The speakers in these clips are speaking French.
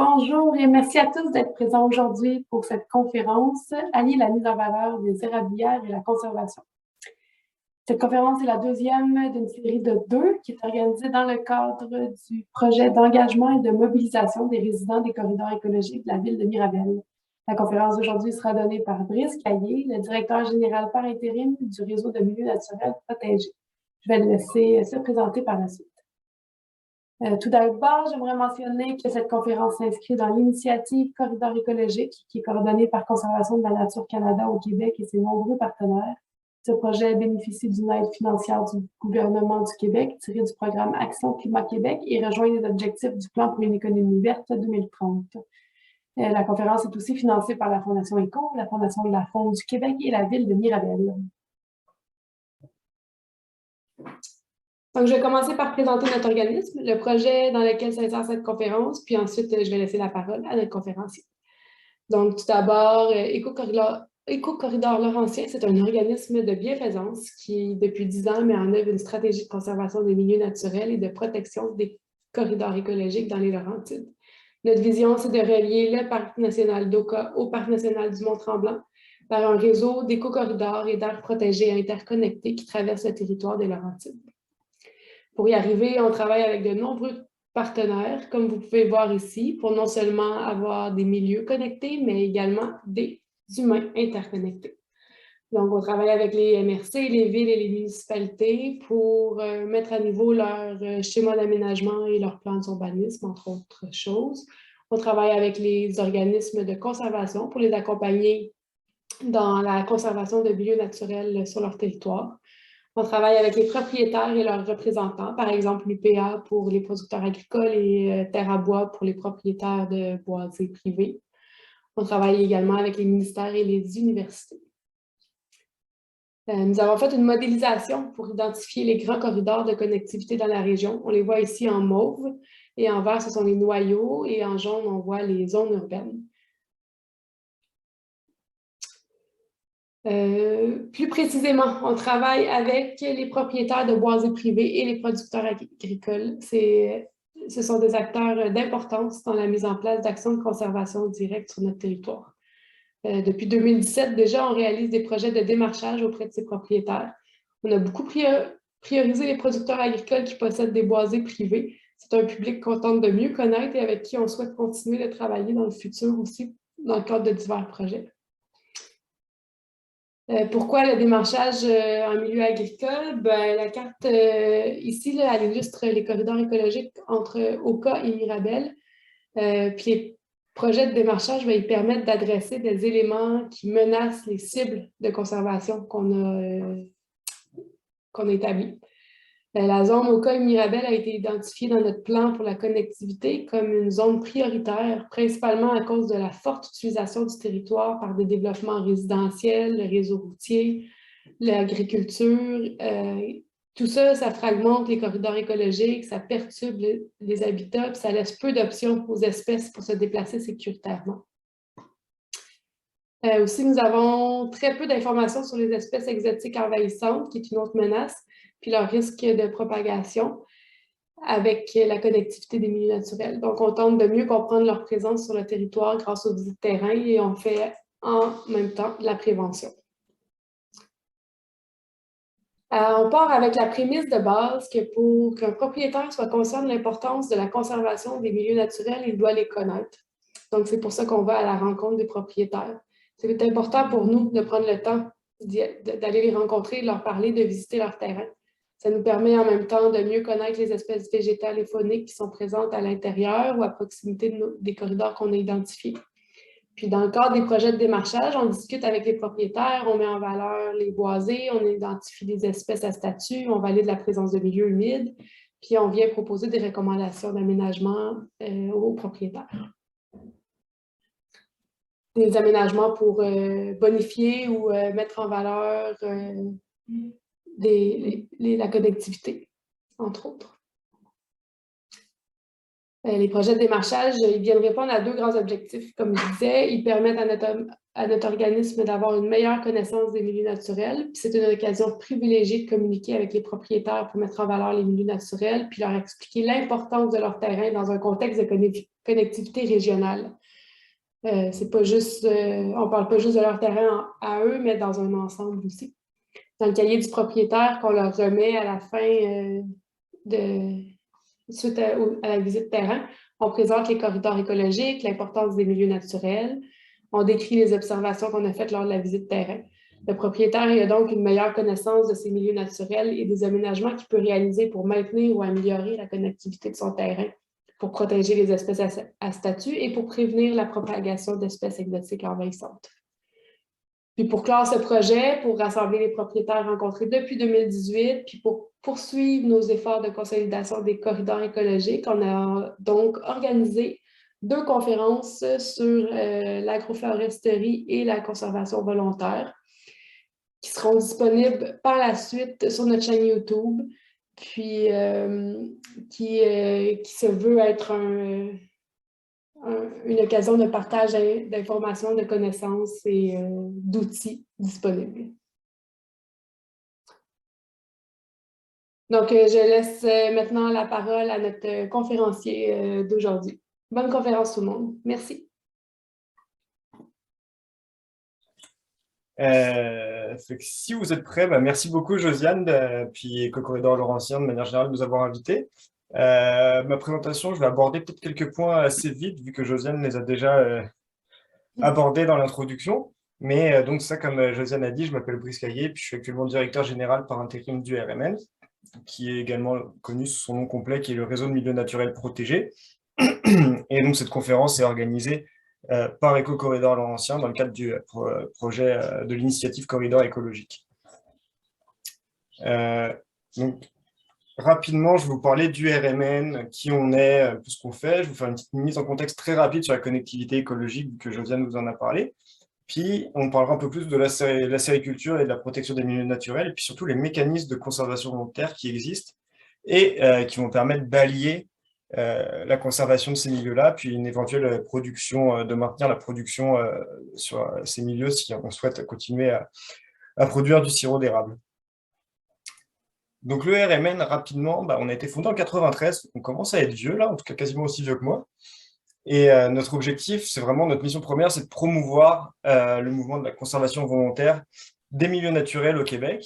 Bonjour et merci à tous d'être présents aujourd'hui pour cette conférence « Allier la mise en valeur des érablières et la conservation ». Cette conférence est la deuxième d'une série de deux qui est organisée dans le cadre du projet d'engagement et de mobilisation des résidents des corridors écologiques de la ville de Mirabel. La conférence d'aujourd'hui sera donnée par Brice Caillé, le directeur général par intérim du réseau de milieux naturels protégés. Je vais le laisser se présenter par la suite. Tout d'abord, j'aimerais mentionner que cette conférence s'inscrit dans l'initiative Corridor écologique qui est coordonnée par Conservation de la Nature Canada au Québec et ses nombreux partenaires. Ce projet bénéficie d'une aide financière du gouvernement du Québec tirée du programme Action Climat Québec et rejoint les objectifs du Plan pour une économie verte 2030. La conférence est aussi financée par la Fondation ECO, la Fondation de la Faune du Québec et la ville de Mirabel. Donc, je vais commencer par présenter notre organisme, le projet dans lequel s'insère cette conférence, puis ensuite, je vais laisser la parole à notre conférencier. Donc, tout d'abord, Éco-Corridor Laurentien, c'est un organisme de bienfaisance qui, depuis 10 ans, met en œuvre une stratégie de conservation des milieux naturels et de protection des corridors écologiques dans les Laurentides. Notre vision, c'est de relier le Parc national d'Oka au Parc national du Mont-Tremblant par un réseau d'éco-corridors et d'aires protégées interconnectés qui traversent le territoire des Laurentides. Pour y arriver, on travaille avec de nombreux partenaires, comme vous pouvez voir ici, pour non seulement avoir des milieux connectés, mais également des humains interconnectés. Donc, on travaille avec les MRC, les villes et les municipalités pour mettre à niveau leur schéma d'aménagement et leur plan d'urbanisme, entre autres choses. On travaille avec les organismes de conservation pour les accompagner dans la conservation de milieux naturels sur leur territoire. On travaille avec les propriétaires et leurs représentants, par exemple l'UPA pour les producteurs agricoles et Terre à bois pour les propriétaires de boisés privés. On travaille également avec les ministères et les universités. Nous avons fait une modélisation pour identifier les grands corridors de connectivité dans la région. On les voit ici en mauve et en vert, ce sont les noyaux et en jaune, on voit les zones urbaines. Plus précisément, on travaille avec les propriétaires de boisés privés et les producteurs agricoles. Ce sont des acteurs d'importance dans la mise en place d'actions de conservation directe sur notre territoire. Depuis 2017, déjà, on réalise des projets de démarchage auprès de ces propriétaires. On a beaucoup priorisé les producteurs agricoles qui possèdent des boisés privés. C'est un public qu'on tente de mieux connaître et avec qui on souhaite continuer de travailler dans le futur aussi, dans le cadre de divers projets. Pourquoi le démarchage en milieu agricole? Ben, la carte ici, là, elle illustre les corridors écologiques entre Oka et Mirabel. Puis les projets de démarchage vont y permettre d'adresser des éléments qui menacent les cibles de conservation qu'on a établies. La zone Oka et Mirabel a été identifiée dans notre plan pour la connectivité comme une zone prioritaire, principalement à cause de la forte utilisation du territoire par des développements résidentiels, le réseau routier, l'agriculture. Tout ça, ça fragmente les corridors écologiques, ça perturbe les habitats, puis ça laisse peu d'options aux espèces pour se déplacer sécuritairement. Aussi, nous avons très peu d'informations sur les espèces exotiques envahissantes, qui est une autre menace, puis leur risque de propagation avec la connectivité des milieux naturels. Donc, on tente de mieux comprendre leur présence sur le territoire grâce aux visites de terrain et on fait en même temps de la prévention. On part avec la prémisse de base que pour qu'un propriétaire soit conscient de l'importance de la conservation des milieux naturels, il doit les connaître. Donc, c'est pour ça qu'on va à la rencontre des propriétaires. C'est important pour nous de prendre le temps d'aller les rencontrer, de leur parler, de visiter leur terrain. Ça nous permet en même temps de mieux connaître les espèces végétales et fauniques qui sont présentes à l'intérieur ou à proximité des corridors qu'on a identifiés. Puis dans le cadre des projets de démarchage, on discute avec les propriétaires, on met en valeur les boisés, on identifie des espèces à statut, on valide la présence de milieux humides, puis on vient proposer des recommandations d'aménagement aux propriétaires. Des aménagements pour bonifier ou mettre en valeur la connectivité, entre autres. Les projets de démarchage, ils viennent répondre à deux grands objectifs. Comme je disais, ils permettent à notre organisme d'avoir une meilleure connaissance des milieux naturels. Puis c'est une occasion privilégiée de communiquer avec les propriétaires pour mettre en valeur les milieux naturels, puis leur expliquer l'importance de leur terrain dans un contexte de connectivité régionale. C'est pas juste, on ne parle pas juste de leur terrain à eux, mais dans un ensemble aussi. Dans le cahier du propriétaire qu'on leur remet à la fin suite à la visite terrain, on présente les corridors écologiques, l'importance des milieux naturels. On décrit les observations qu'on a faites lors de la visite terrain. Le propriétaire a donc une meilleure connaissance de ces milieux naturels et des aménagements qu'il peut réaliser pour maintenir ou améliorer la connectivité de son terrain, pour protéger les espèces à statut et pour prévenir la propagation d'espèces exotiques envahissantes. Puis pour clore ce projet, pour rassembler les propriétaires rencontrés depuis 2018, puis pour poursuivre nos efforts de consolidation des corridors écologiques, on a donc organisé 2 conférences sur l'agroforesterie et la conservation volontaire qui seront disponibles par la suite sur notre chaîne YouTube, puis qui se veut être une occasion de partage d'informations, de connaissances et d'outils disponibles. Donc, je laisse maintenant la parole à notre conférencier d'aujourd'hui. Bonne conférence tout le monde. Merci. Si vous êtes prêts, merci beaucoup Josiane, puis Ecocorridor Laurentien de manière générale de nous avoir invités. Ma présentation, je vais aborder peut-être quelques points assez vite, vu que Josiane les a déjà abordés dans l'introduction. Mais donc ça, comme Josiane a dit, je m'appelle Brice Caillé, puis je suis actuellement directeur général par intérim du RMN, qui est également connu sous son nom complet, qui est le Réseau de milieux naturels protégés. Et donc cette conférence est organisée par Ecocorridor Laurentien dans le cadre du projet de l'initiative Corridor écologique. Donc, rapidement, je vais vous parler du RMN, qui on est, un peu ce qu'on fait. Je vais vous faire une petite mise en contexte très rapide sur la connectivité écologique, que Josiane vous en a parlé. Puis, on parlera un peu plus de la sériculture et de la protection des milieux naturels, et puis surtout les mécanismes de conservation volontaire qui existent et qui vont permettre d'allier la conservation de ces milieux-là, puis une éventuelle production, de maintenir la production sur ces milieux si on souhaite continuer à produire du sirop d'érable. Donc le RMN, rapidement, on a été fondé en 93, on commence à être vieux là, en tout cas quasiment aussi vieux que moi. Et notre objectif, c'est vraiment, notre mission première, c'est de promouvoir le mouvement de la conservation volontaire des milieux naturels au Québec.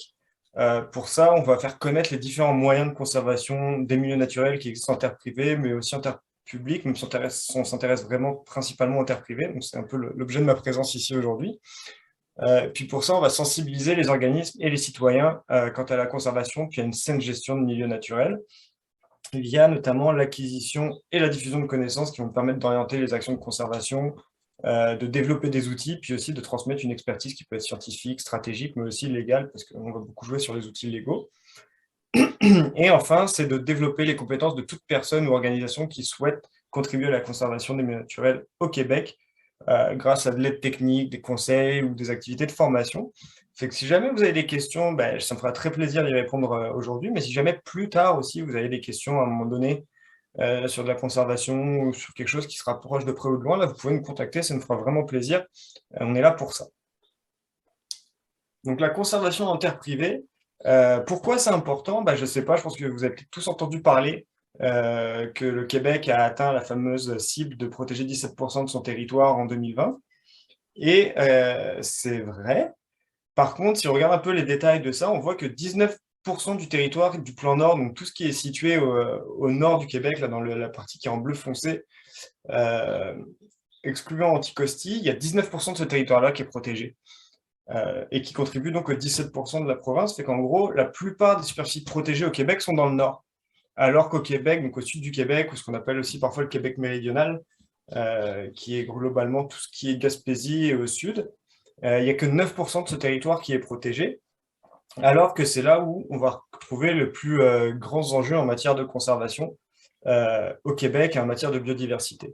Pour ça, on va faire connaître les différents moyens de conservation des milieux naturels qui existent en terre privée, mais aussi en terre publique, même si on s'intéresse vraiment principalement en terre privée. Donc c'est un peu l'objet de ma présence ici aujourd'hui. Puis pour ça, on va sensibiliser les organismes et les citoyens quant à la conservation, puis à une saine gestion de milieux naturels, via notamment l'acquisition et la diffusion de connaissances qui vont permettre d'orienter les actions de conservation, de développer des outils, puis aussi de transmettre une expertise qui peut être scientifique, stratégique, mais aussi légale, parce qu'on va beaucoup jouer sur les outils légaux. Et enfin, c'est de développer les compétences de toute personne ou organisation qui souhaite contribuer à la conservation des milieux naturels au Québec, grâce à de l'aide technique, des conseils ou des activités de formation. Fait que si jamais vous avez des questions, ça me fera très plaisir d'y répondre aujourd'hui, mais si jamais plus tard aussi vous avez des questions à un moment donné sur de la conservation ou sur quelque chose qui se rapproche de près ou de loin, là vous pouvez me contacter, ça me fera vraiment plaisir. On est là pour ça. Donc la conservation en terre privée, pourquoi c'est important? Je ne sais pas, je pense que vous avez tous entendu parler que le Québec a atteint la fameuse cible de protéger 17% de son territoire en 2020. Et c'est vrai. Par contre, si on regarde un peu les détails de ça, on voit que 19% du territoire du plan Nord, donc tout ce qui est situé au nord du Québec, là, dans la partie qui est en bleu foncé, excluant Anticosti, il y a 19% de ce territoire-là qui est protégé. Et qui contribue donc aux 17% de la province, fait qu'en gros, la plupart des superficies protégées au Québec sont dans le nord. Alors qu'au Québec, donc au sud du Québec, ou ce qu'on appelle aussi parfois le Québec méridional, qui est globalement tout ce qui est Gaspésie et au sud, il n'y a que 9% de ce territoire qui est protégé, alors que c'est là où on va trouver le plus grands enjeux en matière de conservation au Québec et en matière de biodiversité.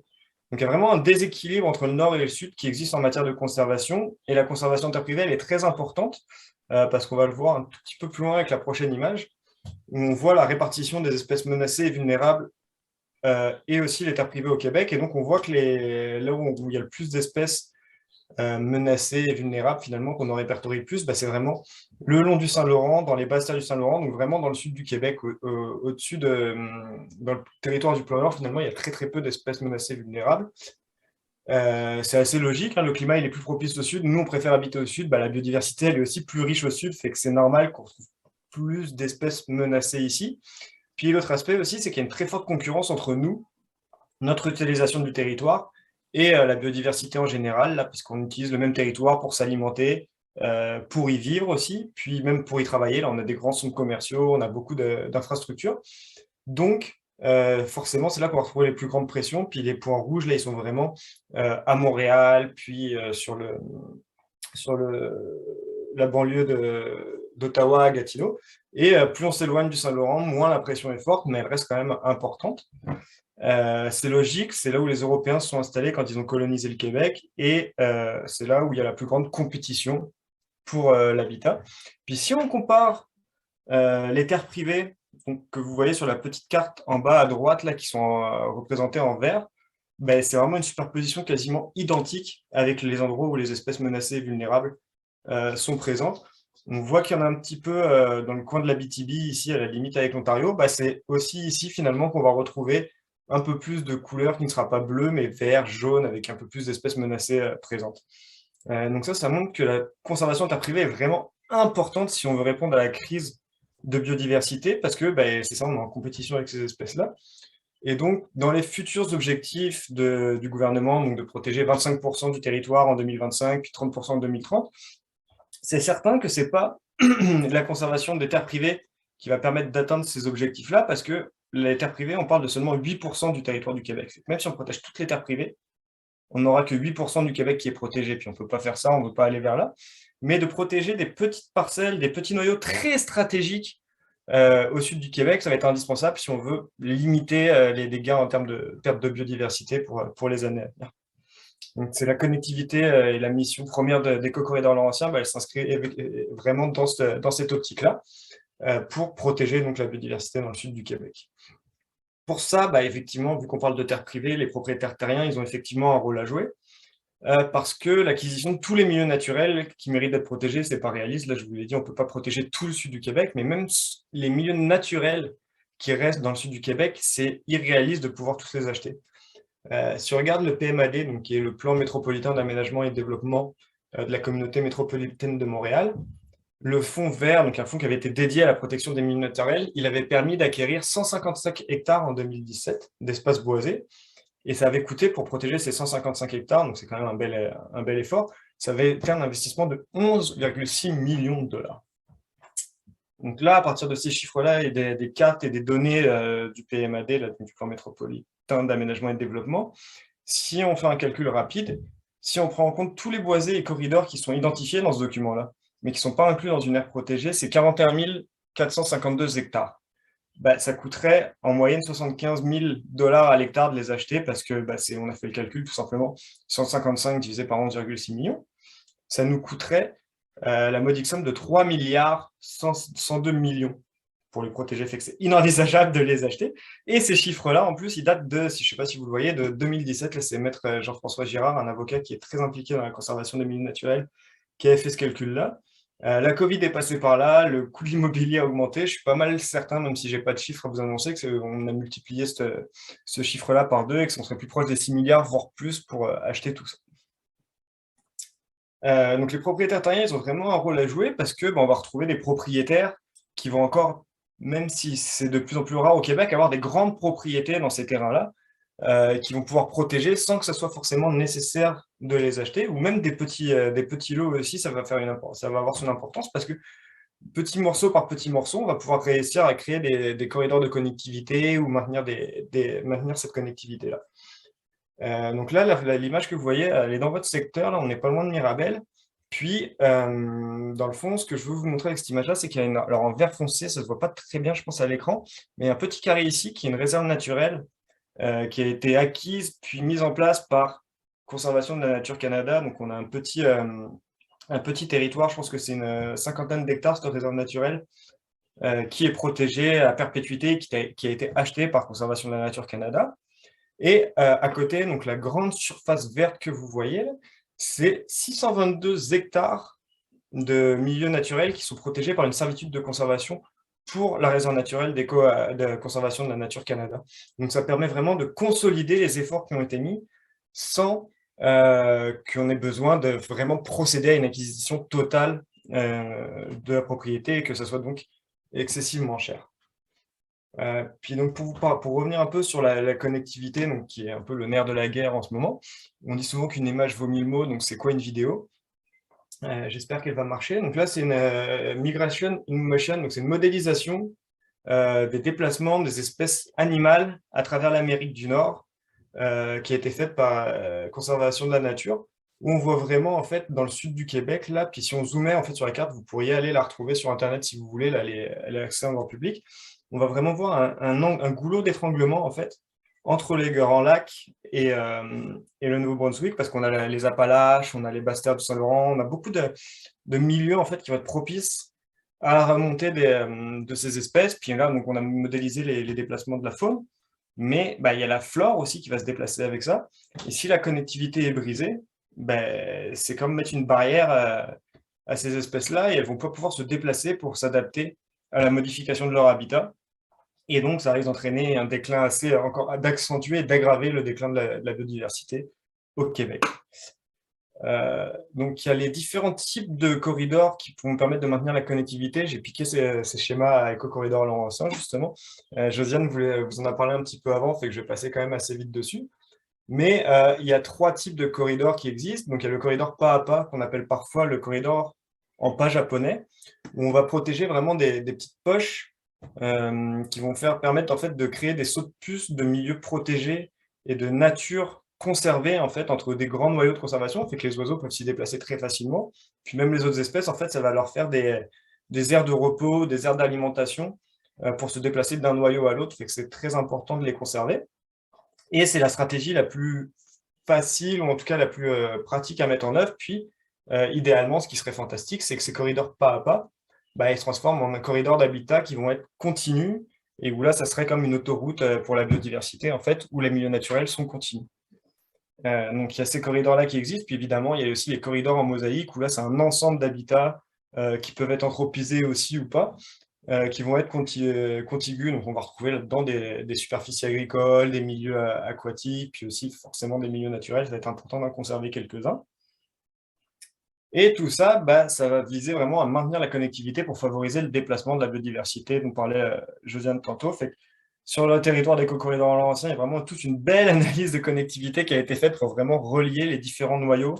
Donc il y a vraiment un déséquilibre entre le nord et le sud qui existe en matière de conservation, et la conservation interprivée, elle est très importante, parce qu'on va le voir un tout petit peu plus loin avec la prochaine image, où on voit la répartition des espèces menacées et vulnérables et aussi les terres privées au Québec. Et donc, on voit que là où il y a le plus d'espèces menacées et vulnérables, finalement, qu'on en répertorie le plus, bah, c'est vraiment le long du Saint-Laurent, dans les basses terres du Saint-Laurent, donc vraiment dans le sud du Québec, au-dessus dans le territoire du Plan Nord, finalement, il y a très très peu d'espèces menacées et vulnérables. C'est assez logique, hein, le climat il est plus propice au sud. Nous, on préfère habiter au sud. Bah, la biodiversité elle est aussi plus riche au sud, fait que c'est normal qu'on trouve plus d'espèces menacées ici. Puis l'autre aspect aussi, c'est qu'il y a une très forte concurrence entre nous, notre utilisation du territoire et la biodiversité en général, là, parce qu'on utilise le même territoire pour s'alimenter, pour y vivre aussi, puis même pour y travailler. Là, on a des grands centres commerciaux, on a beaucoup d'infrastructures. Donc, forcément, c'est là qu'on va retrouver les plus grandes pressions. Puis les points rouges, là, ils sont vraiment à Montréal, puis sur la banlieue d'Ottawa à Gatineau. Et plus on s'éloigne du Saint-Laurent, moins la pression est forte, mais elle reste quand même importante. C'est logique, c'est là où les Européens se sont installés quand ils ont colonisé le Québec, et c'est là où il y a la plus grande compétition pour l'habitat. Puis si on compare les terres privées donc, que vous voyez sur la petite carte en bas à droite, là, qui sont représentées en vert, ben, c'est vraiment une superposition quasiment identique avec les endroits où les espèces menacées et vulnérables sont présentes. On voit qu'il y en a un petit peu dans le coin de la BTB, ici à la limite avec l'Ontario. Bah, c'est aussi ici finalement qu'on va retrouver un peu plus de couleurs qui ne sera pas bleu, mais vert, jaune, avec un peu plus d'espèces menacées présentes. Donc ça montre que la conservation de terres privées est vraiment importante si on veut répondre à la crise de biodiversité, parce que bah, c'est ça, on est en compétition avec ces espèces-là. Et donc, dans les futurs objectifs du gouvernement, donc de protéger 25% du territoire en 2025, puis 30% en 2030, c'est certain que ce n'est pas la conservation des terres privées qui va permettre d'atteindre ces objectifs-là, parce que les terres privées, on parle de seulement 8% du territoire du Québec. Même si on protège toutes les terres privées, on n'aura que 8% du Québec qui est protégé, puis on ne peut pas faire ça, on ne veut pas aller vers là. Mais de protéger des petites parcelles, des petits noyaux très stratégiques au sud du Québec, ça va être indispensable si on veut limiter les dégâts en termes de perte de biodiversité pour les années à venir. Donc, c'est la connectivité et la mission première d'Éco-Corridor Laurentien, bah, elle s'inscrit vraiment dans cette optique-là pour protéger donc, la biodiversité dans le sud du Québec. Pour ça, bah, effectivement, vu qu'on parle de terres privées, les propriétaires terriens, ils ont effectivement un rôle à jouer parce que l'acquisition de tous les milieux naturels qui méritent d'être protégés, c'est pas réaliste. Là, je vous l'ai dit, on ne peut pas protéger tout le sud du Québec, mais même les milieux naturels qui restent dans le sud du Québec, c'est irréaliste de pouvoir tous les acheter. Si on regarde le PMAD, donc, qui est le plan métropolitain d'aménagement et de développement de la communauté métropolitaine de Montréal, le fonds vert, donc un fonds qui avait été dédié à la protection des milieux naturels, il avait permis d'acquérir 155 hectares en 2017 d'espaces boisés, et ça avait coûté, pour protéger ces 155 hectares, donc c'est quand même un bel effort, ça avait été un investissement de 11,6 millions de dollars. Donc là, à partir de ces chiffres-là et des cartes et des données du PMAD, là, du plan métropolitain d'aménagement et de développement, si on fait un calcul rapide, si on prend en compte tous les boisés et corridors qui sont identifiés dans ce document-là, mais qui ne sont pas inclus dans une aire protégée, c'est 41 452 hectares. Bah, ça coûterait en moyenne 75 000 dollars à l'hectare de les acheter parce que on a fait le calcul tout simplement, 155 divisé par 11,6 millions, ça nous coûterait la modique somme de 3 milliards 102 millions pour les protéger, fait que c'est inenvisageable de les acheter. Et ces chiffres-là, en plus, ils datent je ne sais pas si vous le voyez, de 2017. Là, c'est maître Jean-François Girard, un avocat qui est très impliqué dans la conservation des milieux naturels, qui avait fait ce calcul-là. La Covid est passée par là, le coût de l'immobilier a augmenté. Je suis pas mal certain, même si je n'ai pas de chiffres à vous annoncer, qu'on a multiplié ce chiffre-là par 2 et qu'on serait plus proche des 6 milliards, voire plus, pour acheter tout ça. Donc les propriétaires terriens, ils ont vraiment un rôle à jouer parce que on va retrouver des propriétaires qui vont encore, même si c'est de plus en plus rare au Québec, avoir des grandes propriétés dans ces terrains-là, qui vont pouvoir protéger sans que ce soit forcément nécessaire de les acheter, ou même des petits lots aussi, ça va avoir son importance parce que petit morceau par petit morceau, on va pouvoir réussir à créer des corridors de connectivité ou maintenir cette connectivité-là. Donc là, l'image que vous voyez, elle est dans votre secteur, là, on n'est pas loin de Mirabel. Puis, dans le fond, ce que je veux vous montrer avec cette image-là, c'est qu'il y a alors en vert foncé, ça ne se voit pas très bien, je pense, à l'écran, mais il y a un petit carré ici qui est une réserve naturelle qui a été acquise puis mise en place par Conservation de la Nature Canada. Donc, on a un petit territoire, je pense que c'est une cinquantaine d'hectares, cette réserve naturelle, qui est protégé à perpétuité, qui a été acheté par Conservation de la Nature Canada. Et à côté, donc la grande surface verte que vous voyez, c'est 622 hectares de milieux naturels qui sont protégés par une servitude de conservation pour la réserve naturelle de conservation de la nature Canada. Donc ça permet vraiment de consolider les efforts qui ont été mis sans qu'on ait besoin de vraiment procéder à une acquisition totale de la propriété et que ça soit donc excessivement cher. Puis donc pour revenir un peu sur la connectivité, donc, qui est un peu le nerf de la guerre en ce moment, on dit souvent qu'une image vaut 1000 mots, donc c'est quoi une vidéo? J'espère qu'elle va marcher. Donc là, c'est une migration in motion, donc c'est une modélisation des déplacements des espèces animales à travers l'Amérique du Nord, qui a été faite par Conservation de la Nature, où on voit vraiment en fait dans le sud du Québec, là, puis si on zoomait en fait sur la carte, vous pourriez aller la retrouver sur Internet si vous voulez, là, elle est accessible au grand public. On va vraiment voir un goulot d'étranglement en fait entre les Grands Lacs et le Nouveau-Brunswick, parce qu'on a les Appalaches, on a les Basses-Terres du Saint-Laurent, on a beaucoup de milieux en fait qui vont être propices à la remontée de ces espèces. Puis là, donc, on a modélisé les déplacements de la faune, mais bah, il y a la flore aussi qui va se déplacer avec ça. Et si la connectivité est brisée, ben, c'est comme mettre une barrière à ces espèces-là et elles vont pas pouvoir se déplacer pour s'adapter à la modification de leur habitat. Et donc, ça risque d'entraîner un déclin assez, encore d'accentuer et d'aggraver le déclin de la biodiversité au Québec. Donc, il y a les différents types de corridors qui pourront permettre de maintenir la connectivité. J'ai piqué ces schémas à Éco-Corridor Laurentien, justement. Josiane vous en a parlé un petit peu avant, fait que je vais passer quand même assez vite dessus. Mais il y a 3 types de corridors qui existent. Donc, il y a le corridor pas à pas, qu'on appelle parfois le corridor en pas japonais, où on va protéger vraiment des petites poches qui vont permettre en fait, de créer des sauts de puce de milieux protégés et de nature conservée en fait, entre des grands noyaux de conservation, fait que les oiseaux peuvent s'y déplacer très facilement. Puis même les autres espèces, en fait, ça va leur faire des aires de repos, des aires d'alimentation pour se déplacer d'un noyau à l'autre, fait que c'est très important de les conserver. Et c'est la stratégie la plus facile, ou en tout cas la plus pratique à mettre en œuvre. Puis, idéalement, ce qui serait fantastique, c'est que ces corridors pas à pas, bah, ils se transforment en un corridor d'habitat qui vont être continus, et où là, ça serait comme une autoroute pour la biodiversité, en fait, où les milieux naturels sont continus. Donc, il y a ces corridors-là qui existent, puis évidemment, il y a aussi les corridors en mosaïque, où là, c'est un ensemble d'habitats qui peuvent être anthropisés aussi ou pas, qui vont être contigus. Donc, on va retrouver là-dedans des superficies agricoles, des milieux aquatiques, puis aussi forcément des milieux naturels. Ça va être important d'en conserver quelques-uns. Et tout ça, bah, ça va viser vraiment à maintenir la connectivité pour favoriser le déplacement de la biodiversité dont parlait Josiane tantôt. Fait que sur le territoire d'Éco-Corridor Laurentien, il y a vraiment toute une belle analyse de connectivité qui a été faite pour vraiment relier les différents noyaux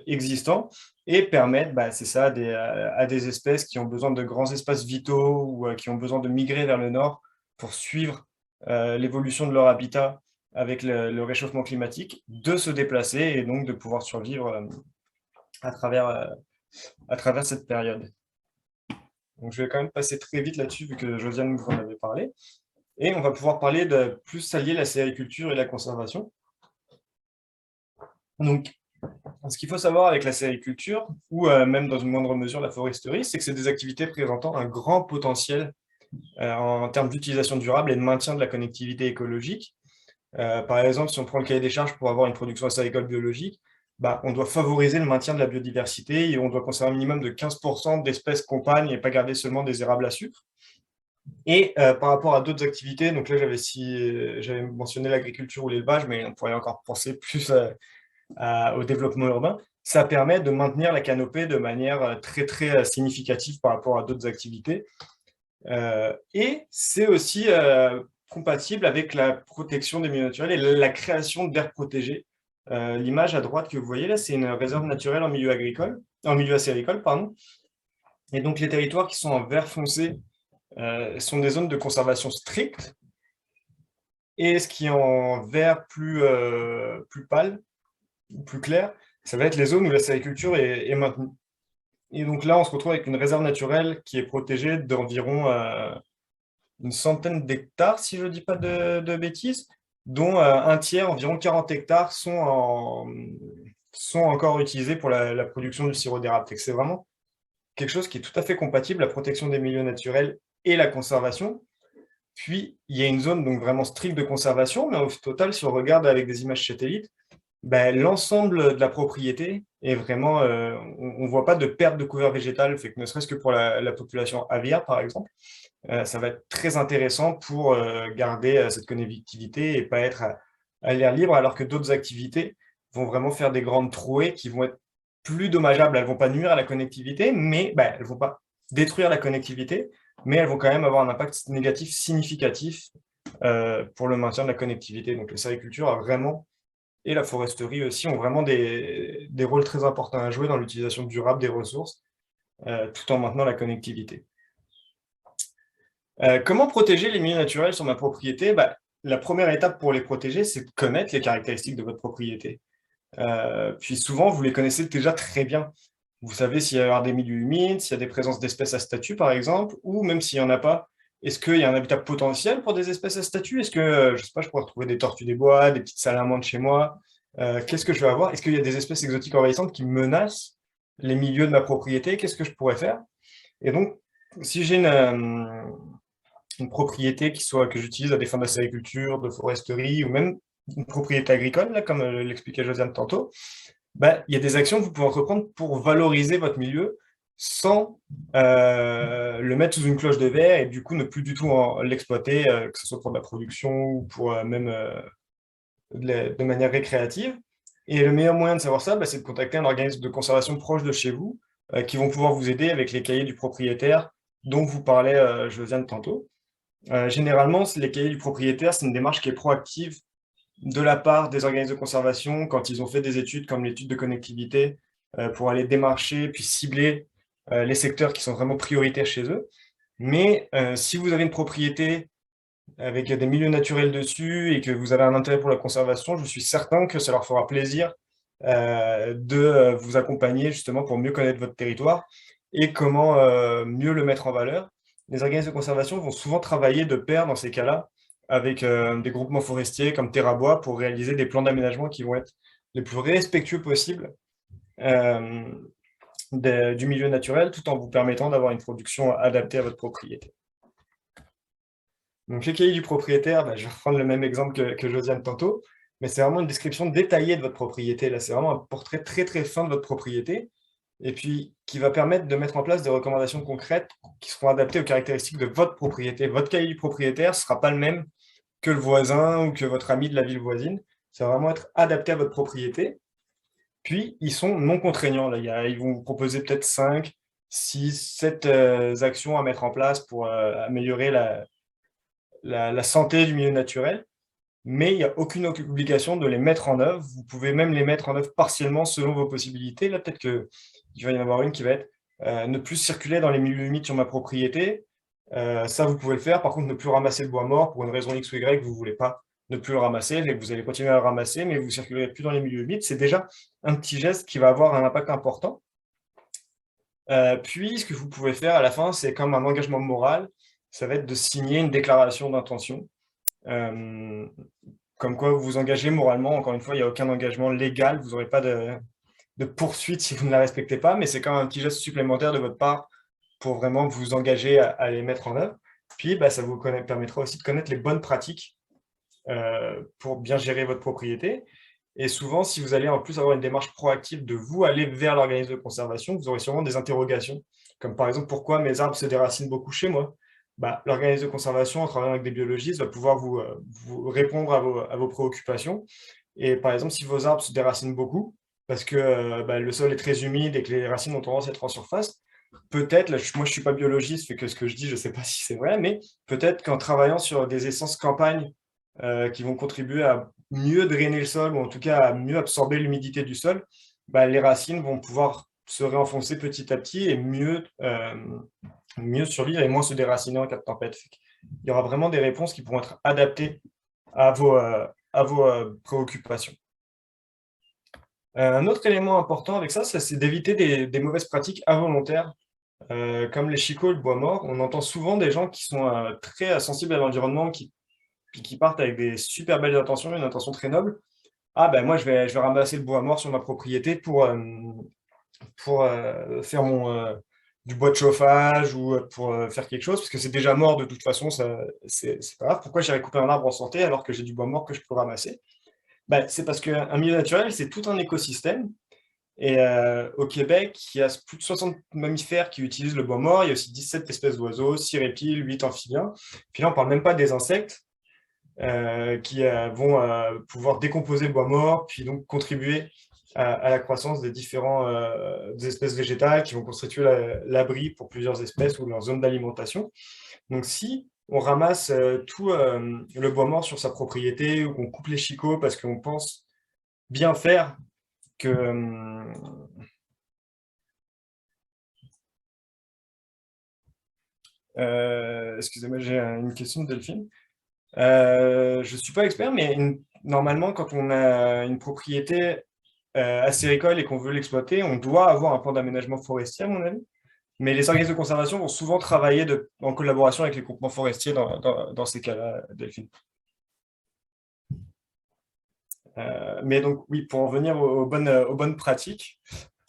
existants et permettre, bah, c'est ça, à des espèces qui ont besoin de grands espaces vitaux ou qui ont besoin de migrer vers le nord pour suivre l'évolution de leur habitat avec le réchauffement climatique, de se déplacer et donc de pouvoir survivre à travers cette période. Donc, je vais quand même passer très vite là-dessus, vu que Josiane vous en avait parlé. Et on va pouvoir parler de plus allier la sériculture et la conservation. Donc, ce qu'il faut savoir avec la sériculture, ou même dans une moindre mesure la foresterie, c'est que c'est des activités présentant un grand potentiel en termes d'utilisation durable et de maintien de la connectivité écologique. Par exemple, si on prend le cahier des charges pour avoir une production acéricole biologique, bah, on doit favoriser le maintien de la biodiversité et on doit conserver un minimum de 15% d'espèces compagnes et pas garder seulement des érables à sucre. Et par rapport à d'autres activités, donc là j'avais mentionné l'agriculture ou l'élevage, mais on pourrait encore penser plus au développement urbain, ça permet de maintenir la canopée de manière très très significative par rapport à d'autres activités. Et c'est aussi compatible avec la protection des milieux naturels et la création d'aires protégées. L'image à droite que vous voyez là, c'est une réserve naturelle en milieu agricole, en milieu acéricole, pardon. Et donc les territoires qui sont en vert foncé sont des zones de conservation strictes. Et ce qui est en vert plus pâle, plus clair, ça va être les zones où la sériculture est maintenue. Et donc là, on se retrouve avec une réserve naturelle qui est protégée d'environ une centaine d'hectares, si je ne dis pas de bêtises, dont un tiers, environ 40 hectares, sont encore utilisés pour la production du sirop d'érable. C'est vraiment quelque chose qui est tout à fait compatible, la protection des milieux naturels et la conservation. Puis, il y a une zone donc vraiment stricte de conservation, mais au total, si on regarde avec des images satellites, ben, l'ensemble de la propriété est vraiment, on ne voit pas de perte de couvert végétal, fait que ne serait-ce que pour la population aviaire, par exemple, ça va être très intéressant pour garder cette connectivité et pas être à l'air libre, alors que d'autres activités vont vraiment faire des grandes trouées qui vont être plus dommageables. Elles ne vont pas nuire à la connectivité, mais ben, elles ne vont pas détruire la connectivité, mais elles vont quand même avoir un impact négatif significatif pour le maintien de la connectivité. Donc, la sériculture a vraiment, et la foresterie aussi, ont vraiment des rôles très importants à jouer dans l'utilisation durable des ressources, tout en maintenant la connectivité. Comment protéger les milieux naturels sur ma propriété? Bah, la première étape pour les protéger, c'est de connaître les caractéristiques de votre propriété. Puis souvent, vous les connaissez déjà très bien. Vous savez s'il y a des milieux humides, s'il y a des présences d'espèces à statut, par exemple, ou même s'il n'y en a pas, est-ce qu'il y a un habitat potentiel pour des espèces à statut? Est-ce que, je sais pas, je pourrais retrouver des tortues des bois, des petites salamandres chez moi? Qu'est-ce que je vais avoir? Est-ce qu'il y a des espèces exotiques envahissantes qui menacent les milieux de ma propriété? Qu'est-ce que je pourrais faire? Et donc, si j'ai une propriété que j'utilise à des fins de sériculture, de foresterie, ou même une propriété agricole, là, comme l'expliquait Josiane tantôt, bah, il y a des actions que vous pouvez entreprendre pour valoriser votre milieu sans le mettre sous une cloche de verre et du coup ne plus du tout l'exploiter, que ce soit pour de la production ou pour même de manière récréative. Et le meilleur moyen de savoir ça, bah, c'est de contacter un organisme de conservation proche de chez vous qui vont pouvoir vous aider avec les cahiers du propriétaire dont vous parlait Josiane tantôt. Généralement, les cahiers du propriétaire, c'est une démarche qui est proactive de la part des organismes de conservation quand ils ont fait des études comme l'étude de connectivité pour aller démarcher puis cibler les secteurs qui sont vraiment prioritaires chez eux. Mais si vous avez une propriété avec des milieux naturels dessus et que vous avez un intérêt pour la conservation, je suis certain que ça leur fera plaisir de vous accompagner justement pour mieux connaître votre territoire et comment mieux le mettre en valeur. Les organismes de conservation vont souvent travailler de pair dans ces cas-là avec des groupements forestiers comme Terrabois pour réaliser des plans d'aménagement qui vont être les plus respectueux possibles euh, du milieu naturel tout en vous permettant d'avoir une production adaptée à votre propriété. Donc les cahiers du propriétaire, bah, je vais reprendre le même exemple que Josiane tantôt, mais c'est vraiment une description détaillée de votre propriété. Là, c'est vraiment un portrait très très fin de votre propriété et puis qui va permettre de mettre en place des recommandations concrètes qui seront adaptées aux caractéristiques de votre propriété. Votre cahier du propriétaire ne sera pas le même que le voisin ou que votre ami de la ville voisine. Ça va vraiment être adapté à votre propriété. Puis, ils sont non contraignants. Là. Ils vont vous proposer peut-être 5, 6, 7 actions à mettre en place pour améliorer la santé du milieu naturel. Mais il n'y a aucune obligation de les mettre en œuvre. Vous pouvez même les mettre en œuvre partiellement selon vos possibilités. Là, peut-être qu'il va y en avoir une qui va être ne plus circuler dans les milieux humides sur ma propriété. Ça, vous pouvez le faire. Par contre, ne plus ramasser le bois mort pour une raison X ou Y, vous ne voulez pas ne plus le ramasser, et vous allez continuer à le ramasser, mais vous ne circulerez plus dans les milieux humides. C'est déjà un petit geste qui va avoir un impact important. Puis, ce que vous pouvez faire à la fin, c'est comme un engagement moral, ça va être de signer une déclaration d'intention. Comme quoi vous vous engagez moralement. Encore une fois, il n'y a aucun engagement légal, vous n'aurez pas de poursuite si vous ne la respectez pas, mais c'est quand même un petit geste supplémentaire de votre part pour vraiment vous engager à les mettre en œuvre. Puis, bah, ça vous permettra aussi de connaître les bonnes pratiques pour bien gérer votre propriété. Et souvent, si vous allez en plus avoir une démarche proactive de vous aller vers l'organisme de conservation, vous aurez sûrement des interrogations, comme par exemple, pourquoi mes arbres se déracinent beaucoup chez moi? Bah, l'organisme de conservation, en travaillant avec des biologistes, va pouvoir vous répondre à vos préoccupations. Et par exemple, si vos arbres se déracinent beaucoup, parce que bah, le sol est très humide et que les racines ont tendance à être en surface, peut-être, moi je ne suis pas biologiste, fait que ce que je dis, je ne sais pas si c'est vrai, mais peut-être qu'en travaillant sur des essences campagne qui vont contribuer à mieux drainer le sol, ou en tout cas à mieux absorber l'humidité du sol, bah, les racines vont pouvoir se réenfoncer petit à petit et mieux survivre et moins se déraciner en cas de tempête. Il y aura vraiment des réponses qui pourront être adaptées à vos préoccupations. Un autre élément important avec ça, c'est d'éviter des mauvaises pratiques involontaires, comme les chicots et le bois mort. On entend souvent des gens qui sont très sensibles à l'environnement, qui partent avec des super belles intentions, une intention très noble. Ah ben moi, je vais ramasser le bois mort sur ma propriété pour faire du bois de chauffage ou pour faire quelque chose, parce que c'est déjà mort de toute façon, c'est pas grave. Pourquoi j'irais couper un arbre en santé alors que j'ai du bois mort que je peux ramasser? Bah, c'est parce qu'un milieu naturel, c'est tout un écosystème. Et au Québec, il y a plus de 60 mammifères qui utilisent le bois mort. Il y a aussi 17 espèces d'oiseaux, 6 reptiles, 8 amphibiens. Puis là, on ne parle même pas des insectes qui vont pouvoir décomposer le bois mort, puis donc contribuer à la croissance des différentes des espèces végétales qui vont constituer l'abri pour plusieurs espèces ou leur zone d'alimentation. Donc si on ramasse tout le bois mort sur sa propriété ou qu'on coupe les chicots parce qu'on pense bien faire que... excusez-moi, j'ai une question de Delphine. Je ne suis pas expert, mais normalement, quand on a une propriété acéricole et qu'on veut l'exploiter, on doit avoir un plan d'aménagement forestier, à mon avis. Mais les organismes de conservation vont souvent travailler en collaboration avec les groupements forestiers dans ces cas-là, Delphine. Mais donc, oui, pour en venir aux bonnes pratiques,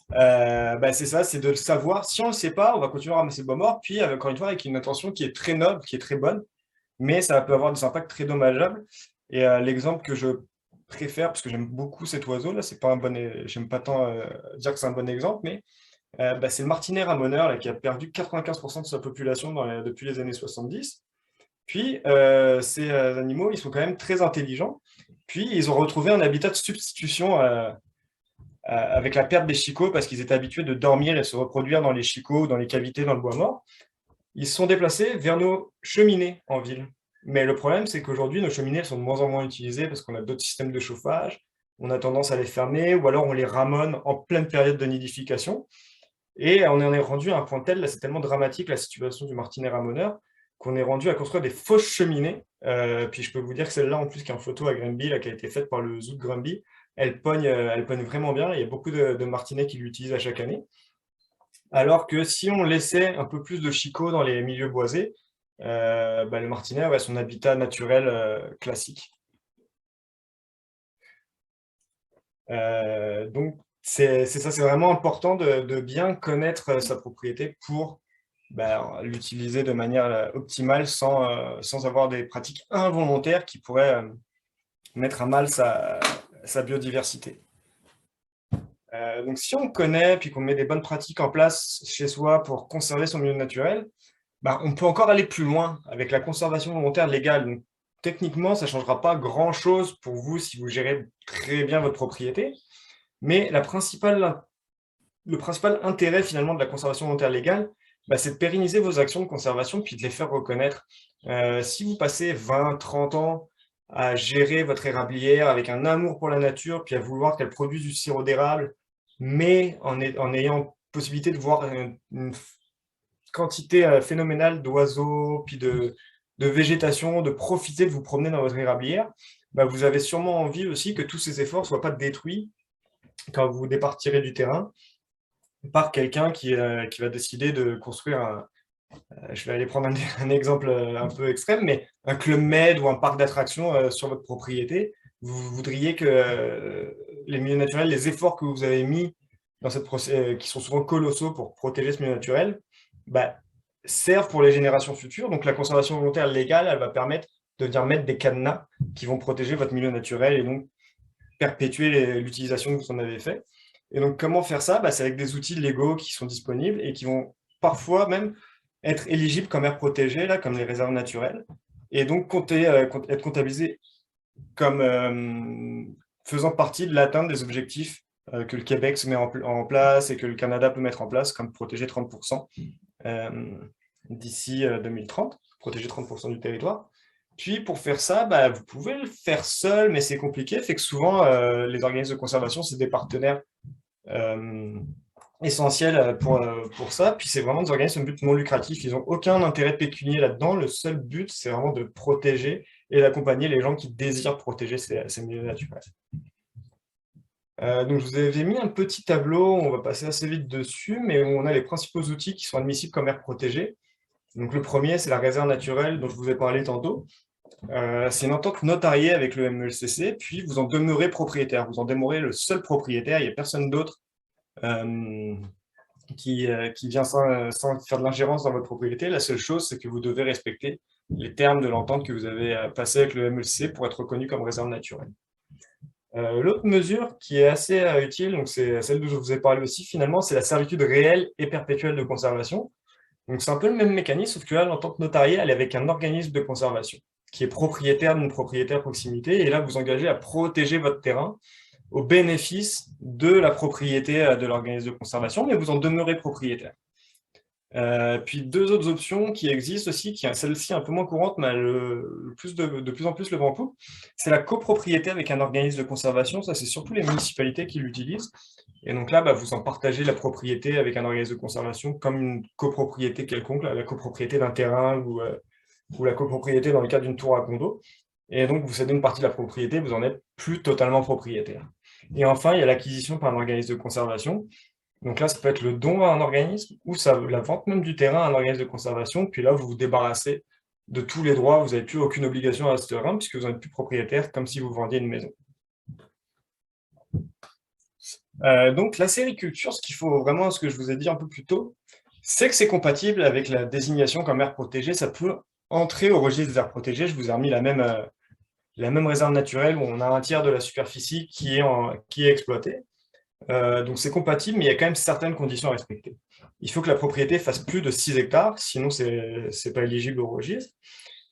bah, c'est ça, c'est de le savoir. Si on ne le sait pas, on va continuer à ramasser le bois mort, puis encore une fois, avec une intention qui est très noble, qui est très bonne, mais ça peut avoir des impacts très dommageables. Et l'exemple que je préfère, parce que j'aime beaucoup cet oiseau-là, c'est pas un bon, j'aime pas tant dire que c'est un bon exemple, mais bah, c'est le martinet ramoneur là, qui a perdu 95% de sa population depuis les années 70. Puis ces animaux, ils sont quand même très intelligents. Puis ils ont retrouvé un habitat de substitution avec la perte des chicots parce qu'ils étaient habitués de dormir et se reproduire dans les chicots, dans les cavités, dans le bois mort. Ils se sont déplacés vers nos cheminées en ville. Mais le problème, c'est qu'aujourd'hui, nos cheminées elles sont de moins en moins utilisées parce qu'on a d'autres systèmes de chauffage, on a tendance à les fermer ou alors on les ramone en pleine période de nidification. Et on en est rendu à un point tel, là c'est tellement dramatique la situation du martinet ramoneur, qu'on est rendu à construire des fausses cheminées. Puis je peux vous dire que celle-là, en plus, qui est en photo à Granby, là, qui a été faite par le zoo de Granby, elle pogne vraiment bien. Il y a beaucoup de martinets qui l'utilisent à chaque année. Alors que si on laissait un peu plus de chicots dans les milieux boisés, bah, le martinet aurait son habitat naturel classique. Donc, c'est ça, c'est vraiment important de bien connaître sa propriété pour l'utiliser de manière optimale sans avoir des pratiques involontaires qui pourraient mettre à mal sa biodiversité. Donc, si on connaît puis qu'on met des bonnes pratiques en place chez soi pour conserver son milieu naturel, on peut encore aller plus loin avec la conservation volontaire légale. Donc, techniquement, ça ne changera pas grand-chose pour vous si vous gérez très bien votre propriété, mais le principal intérêt finalement de la conservation volontaire légale, c'est de pérenniser vos actions de conservation puis de les faire reconnaître. Si vous passez 20, 30 ans à gérer votre érablière avec un amour pour la nature, puis à vouloir qu'elle produise du sirop d'érable, mais en ayant possibilité de voir une quantité phénoménale d'oiseaux, puis de végétation, de profiter de vous promener dans votre érablière, vous avez sûrement envie aussi que tous ces efforts ne soient pas détruits quand vous départirez du terrain par quelqu'un qui va décider de construire je vais aller prendre un exemple un peu extrême, mais un club med ou un parc d'attractions sur votre propriété. Vous voudriez que les milieux naturels, les efforts que vous avez mis dans qui sont souvent colossaux pour protéger ce milieu naturel, servent pour les générations futures. Donc la conservation volontaire légale, elle va permettre de venir mettre des cadenas qui vont protéger votre milieu naturel et donc perpétuer l'utilisation que vous en avez fait. Et donc comment faire ça? C'est avec des outils légaux qui sont disponibles et qui vont parfois même être éligibles comme aires protégées, là, comme les réserves naturelles, et donc être comptabilisés comme faisant partie de l'atteinte des objectifs que le Québec se met en place et que le Canada peut mettre en place, comme protéger 30% d'ici 2030, protéger 30% du territoire. Puis pour faire ça, vous pouvez le faire seul, mais c'est compliqué, fait que souvent les organismes de conservation, c'est des partenaires essentiels pour ça. Puis c'est vraiment des organismes à but non lucratif, ils n'ont aucun intérêt pécunier là-dedans. Le seul but, c'est vraiment de protéger et d'accompagner les gens qui désirent protéger ces milieux naturels. Donc je vous avais mis un petit tableau, on va passer assez vite dessus, mais on a les principaux outils qui sont admissibles comme aires protégées. Donc le premier, c'est la réserve naturelle dont je vous ai parlé tantôt. C'est une entente notariée avec le MELCC, puis vous en demeurez propriétaire. Vous en demeurez le seul propriétaire, il n'y a personne d'autre qui vient sans faire de l'ingérence dans votre propriété. La seule chose, c'est que vous devez respecter les termes de l'entente que vous avez passé avec le MLC pour être reconnu comme réserve naturelle. L'autre mesure qui est assez utile, donc c'est celle dont je vous ai parlé aussi finalement, c'est la servitude réelle et perpétuelle de conservation. Donc c'est un peu le même mécanisme, sauf que là, l'entente notariée, elle est avec un organisme de conservation qui est propriétaire d'une propriété à proximité, et là, vous engagez à protéger votre terrain au bénéfice de la propriété de l'organisme de conservation, mais vous en demeurez propriétaire. Puis deux autres options qui existent aussi, qui celle-ci un peu moins courante, mais de plus en plus le vent en poupe, c'est la copropriété avec un organisme de conservation. Ça, c'est surtout les municipalités qui l'utilisent. Et donc là, vous en partagez la propriété avec un organisme de conservation comme une copropriété quelconque, la copropriété d'un terrain ou la copropriété dans le cadre d'une tour à condo. Et donc, vous cédez une partie de la propriété, vous en êtes plus totalement propriétaire. Et enfin, il y a l'acquisition par un organisme de conservation. Donc là, ça peut être le don à un organisme ou la vente même du terrain à un organisme de conservation. Puis là, vous vous débarrassez de tous les droits. Vous n'avez plus aucune obligation à ce terrain puisque vous n'êtes plus propriétaire, comme si vous vendiez une maison. Donc la sériculture, ce qu'il faut vraiment, ce que je vous ai dit un peu plus tôt, c'est que c'est compatible avec la désignation comme aire protégée. Ça peut entrer au registre des aires protégées. Je vous ai remis la même réserve naturelle où on a un tiers de la superficie qui est exploitée. Donc c'est compatible, mais il y a quand même certaines conditions à respecter. Il faut que la propriété fasse plus de 6 hectares, sinon c'est pas éligible au registre.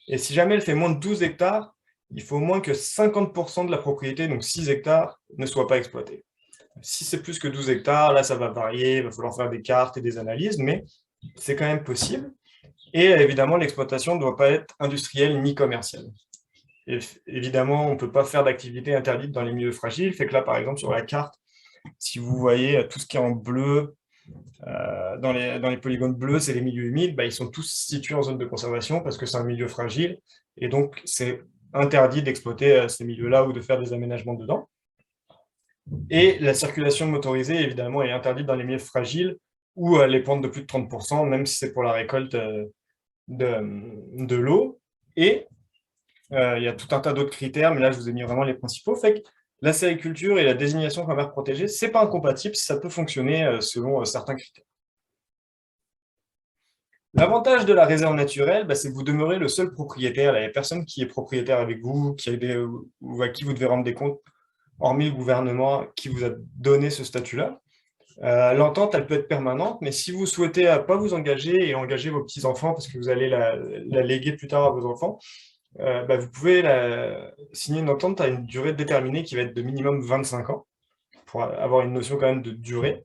Et si jamais elle fait moins de 12 hectares, il faut au moins que 50% de la propriété, donc 6 hectares, ne soit pas exploitée. Si c'est plus que 12 hectares, là ça va varier, il va falloir faire des cartes et des analyses, mais c'est quand même possible. Et évidemment, l'exploitation ne doit pas être industrielle ni commerciale. Et évidemment, on ne peut pas faire d'activité interdite dans les milieux fragiles, fait que là, par exemple, sur la carte, si vous voyez tout ce qui est en bleu, dans les polygones bleus, c'est les milieux humides, ils sont tous situés en zone de conservation parce que c'est un milieu fragile, et donc c'est interdit d'exploiter ces milieux-là ou de faire des aménagements dedans. Et la circulation motorisée, évidemment, est interdite dans les milieux fragiles ou les pentes de plus de 30%, même si c'est pour la récolte de l'eau. Et il y a tout un tas d'autres critères, mais là, je vous ai mis vraiment les principaux. Fait que la sériculture et la désignation comme aire protégée, ce n'est pas incompatible, ça peut fonctionner selon certains critères. L'avantage de la réserve naturelle, c'est que vous demeurez le seul propriétaire. Il n'y a personne qui est propriétaire avec vous, ou à qui vous devez rendre des comptes, hormis le gouvernement qui vous a donné ce statut-là. L'entente, elle peut être permanente, mais si vous souhaitez pas vous engager et engager vos petits-enfants, parce que vous allez la léguer plus tard à vos enfants, vous pouvez signer une entente à une durée déterminée qui va être de minimum 25 ans, pour avoir une notion quand même de durée.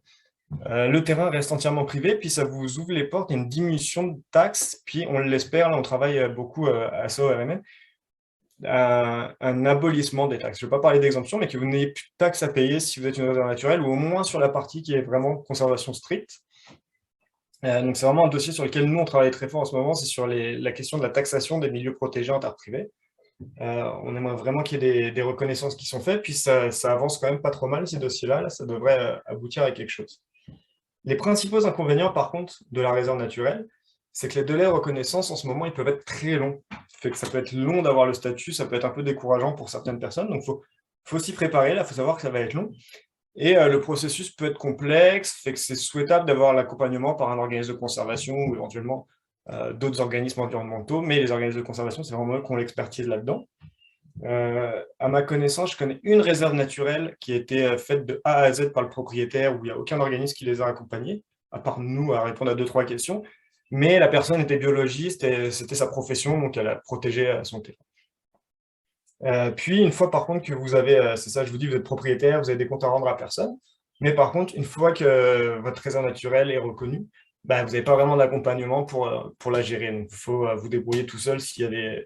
Le terrain reste entièrement privé, puis ça vous ouvre les portes à une diminution de taxes, puis on l'espère, là on travaille beaucoup à SORMN, un abolissement des taxes. Je ne vais pas parler d'exemption, mais que vous n'ayez plus de taxes à payer si vous êtes une réserve naturelle, ou au moins sur la partie qui est vraiment conservation stricte. Donc c'est vraiment un dossier sur lequel nous on travaille très fort en ce moment, c'est sur la question de la taxation des milieux protégés en terre privée. On aimerait vraiment qu'il y ait des reconnaissances qui sont faites, puis ça avance quand même pas trop mal ces dossiers-là, ça devrait aboutir à quelque chose. Les principaux inconvénients par contre de la réserve naturelle, c'est que les délais de reconnaissance en ce moment ils peuvent être très longs. Ça fait que ça peut être long d'avoir le statut, ça peut être un peu décourageant pour certaines personnes, donc faut s'y préparer, là, il faut savoir que ça va être long. Et le processus peut être complexe, fait que c'est souhaitable d'avoir l'accompagnement par un organisme de conservation ou éventuellement d'autres organismes environnementaux, mais les organismes de conservation, c'est vraiment eux qui ont l'expertise là-dedans. À ma connaissance, je connais une réserve naturelle qui a été faite de A à Z par le propriétaire, où il n'y a aucun organisme qui les a accompagnés, à part nous, à répondre à 2-3 questions, mais la personne était biologiste et c'était sa profession, donc elle a protégé son terrain. Puis, une fois par contre que vous avez, c'est ça, je vous dis, vous êtes propriétaire, vous avez des comptes à rendre à personne, mais par contre, une fois que votre réserve naturelle est reconnue, vous n'avez pas vraiment d'accompagnement pour la gérer. Donc, il faut vous débrouiller tout seul s'il y a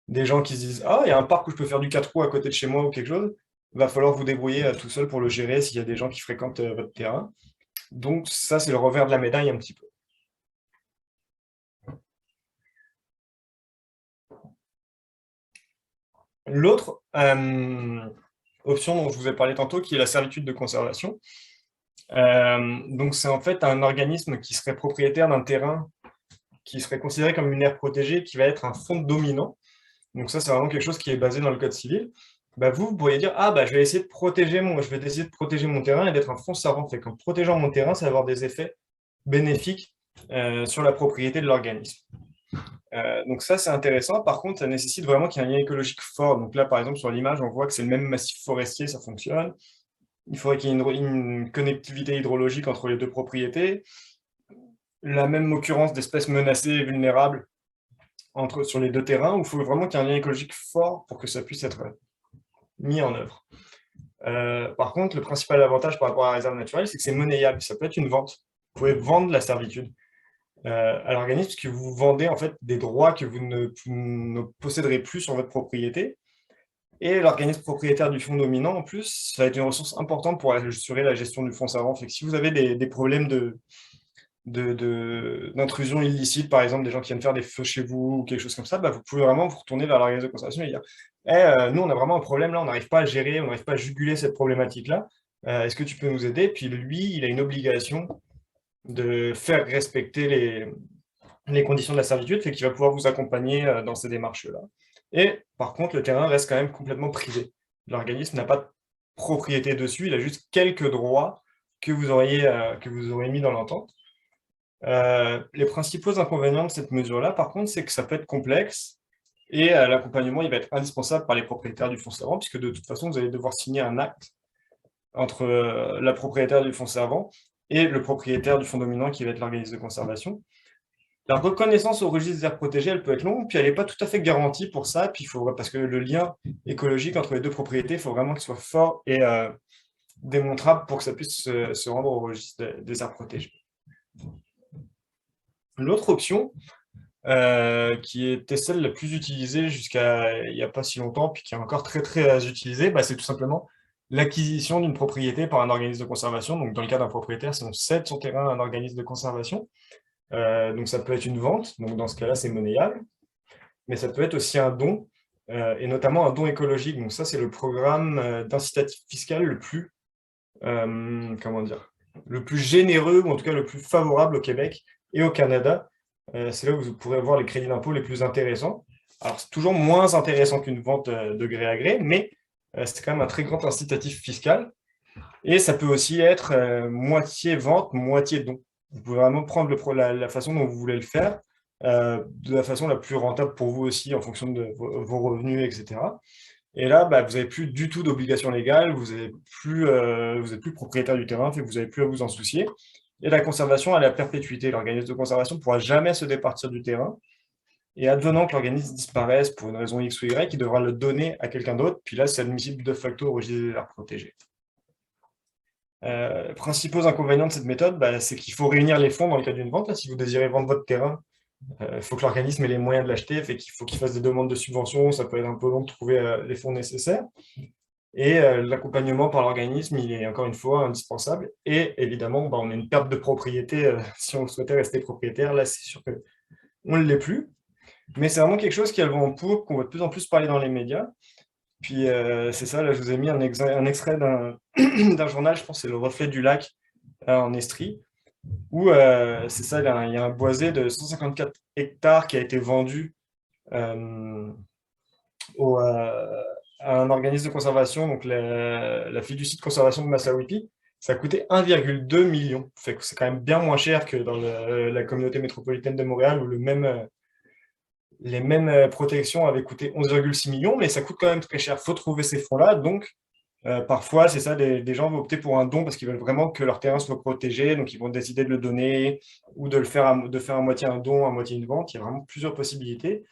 des gens qui se disent « Ah, il y a un parc où je peux faire du 4 roues à côté de chez moi ou quelque chose », il va falloir vous débrouiller tout seul pour le gérer s'il y a des gens qui fréquentent votre terrain. Donc, ça, c'est le revers de la médaille un petit peu. L'autre option dont je vous ai parlé tantôt, qui est la servitude de conservation. Donc, c'est en fait un organisme qui serait propriétaire d'un terrain qui serait considéré comme une aire protégée, qui va être un fonds dominant. Donc ça, c'est vraiment quelque chose qui est basé dans le Code civil. Vous pourriez dire, je vais essayer de protéger mon terrain et d'être un fonds servant. Fait qu'en protégeant mon terrain, ça va avoir des effets bénéfiques sur la propriété de l'organisme. Donc ça, c'est intéressant. Par contre, ça nécessite vraiment qu'il y ait un lien écologique fort. Donc là, par exemple, sur l'image, on voit que c'est le même massif forestier, ça fonctionne. Il faudrait qu'il y ait une connectivité hydrologique entre les deux propriétés. La même occurrence d'espèces menacées et vulnérables sur les deux terrains, où il faut vraiment qu'il y ait un lien écologique fort pour que ça puisse être mis en œuvre. Par contre, le principal avantage par rapport à la réserve naturelle, c'est que c'est monnayable. Ça peut être une vente. Vous pouvez vendre la servitude à l'organisme, puisque vous vendez en fait des droits que vous ne posséderez plus sur votre propriété. Et l'organisme propriétaire du fonds dominant, en plus, ça va être une ressource importante pour assurer la gestion du fonds savant. Fait que si vous avez des problèmes d'intrusion illicite, par exemple, des gens qui viennent faire des feux chez vous ou quelque chose comme ça, bah, vous pouvez vraiment vous retourner vers l'organisme de conservation et dire nous, on a vraiment un problème là, on n'arrive pas à gérer, on n'arrive pas à juguler cette problématique-là. Est-ce que tu peux nous aider? Puis lui, il a une obligation de faire respecter les conditions de la servitude, fait qu'il va pouvoir vous accompagner dans ces démarches-là. Et par contre, le terrain reste quand même complètement privé. L'organisme n'a pas de propriété dessus, il a juste quelques droits que vous auriez mis dans l'entente. Les principaux inconvénients de cette mesure-là, par contre, c'est que ça peut être complexe et l'accompagnement, il va être indispensable par les propriétaires du fonds servant, puisque de toute façon, vous allez devoir signer un acte entre la propriétaire du fonds servant et le propriétaire du fonds dominant qui va être l'organisme de conservation. La reconnaissance au registre des aires protégées, elle peut être longue, puis elle n'est pas tout à fait garantie pour ça, puis parce que le lien écologique entre les deux propriétés, il faut vraiment qu'il soit fort et démontrable pour que ça puisse se rendre au registre des aires protégées. L'autre option, qui était celle la plus utilisée jusqu'à il n'y a pas si longtemps, puis qui est encore très très utilisée, c'est tout simplement l'acquisition d'une propriété par un organisme de conservation. Donc dans le cas d'un propriétaire, c'est on cède son terrain à un organisme de conservation. Donc ça peut être une vente, donc dans ce cas-là, c'est monnayable, mais ça peut être aussi un don, et notamment un don écologique. Donc ça, c'est le programme d'incitatif fiscal le plus, le plus généreux, ou en tout cas le plus favorable au Québec et au Canada. C'est là où vous pourrez voir les crédits d'impôt les plus intéressants. Alors, c'est toujours moins intéressant qu'une vente de gré à gré, mais c'est quand même un très grand incitatif fiscal. Et ça peut aussi être moitié vente, moitié don. Vous pouvez vraiment prendre la façon dont vous voulez le faire, de la façon la plus rentable pour vous aussi, en fonction de vos revenus, etc. Et là, vous n'avez plus du tout d'obligation légale, vous n'êtes plus propriétaire du terrain, vous n'avez plus à vous en soucier. Et la conservation, elle est à perpétuité. L'organisme de conservation ne pourra jamais se départir du terrain. Et advenant que l'organisme disparaisse pour une raison X ou Y, il devra le donner à quelqu'un d'autre. Puis là, c'est admissible de facto au registre des aires protégées. Principaux inconvénients de cette méthode, c'est qu'il faut réunir les fonds dans le cas d'une vente. Là, si vous désirez vendre votre terrain, il faut que l'organisme ait les moyens de l'acheter, fait qu'il faut qu'il fasse des demandes de subvention, ça peut être un peu long de trouver les fonds nécessaires. Et l'accompagnement par l'organisme, il est encore une fois indispensable. Et évidemment, on a une perte de propriété si on souhaitait rester propriétaire. Là, c'est sûr qu'on ne l'est plus. Mais c'est vraiment quelque chose qui a le vent en poupe, qu'on va de plus en plus parler dans les médias. Puis c'est ça, là, je vous ai mis un extrait d'un journal, je pense que c'est Le Reflet du Lac en Estrie, où c'est ça, il y a un boisé de 154 hectares qui a été vendu à un organisme de conservation, donc la fiducie de conservation de Massawippi. Ça a coûté 1,2 million. Fait que c'est quand même bien moins cher que dans la communauté métropolitaine de Montréal, où les mêmes protections avaient coûté 11,6 millions, mais ça coûte quand même très cher. Il faut trouver ces fonds-là. Donc, parfois, c'est ça, des gens vont opter pour un don parce qu'ils veulent vraiment que leur terrain soit protégé. Donc, ils vont décider de le donner ou de faire à moitié un don, à moitié une vente. Il y a vraiment plusieurs possibilités.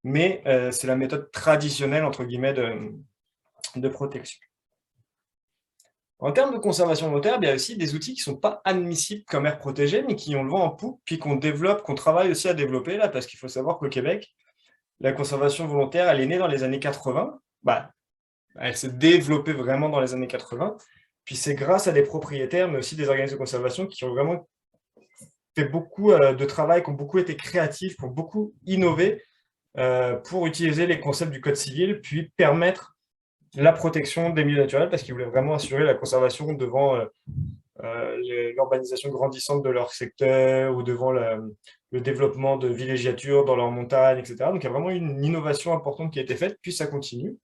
Mais c'est la méthode traditionnelle, entre guillemets, de protection. En termes de conservation volontaire, il y a aussi des outils qui ne sont pas admissibles comme aires protégées, mais qui ont le vent en poupe, puis qu'on travaille aussi à développer, là, parce qu'il faut savoir qu'au Québec, la conservation volontaire, elle est née dans les années 80. Elle s'est développée vraiment dans les années 80. Puis c'est grâce à des propriétaires, mais aussi des organismes de conservation qui ont vraiment fait beaucoup de travail, qui ont beaucoup été créatifs, qui ont beaucoup innové pour utiliser les concepts du Code civil, puis permettre la protection des milieux naturels, parce qu'ils voulaient vraiment assurer la conservation devant l'urbanisation grandissante de leur secteur ou devant le développement de villégiatures dans leurs montagnes, etc. Donc il y a vraiment une innovation importante qui a été faite, puis ça continue.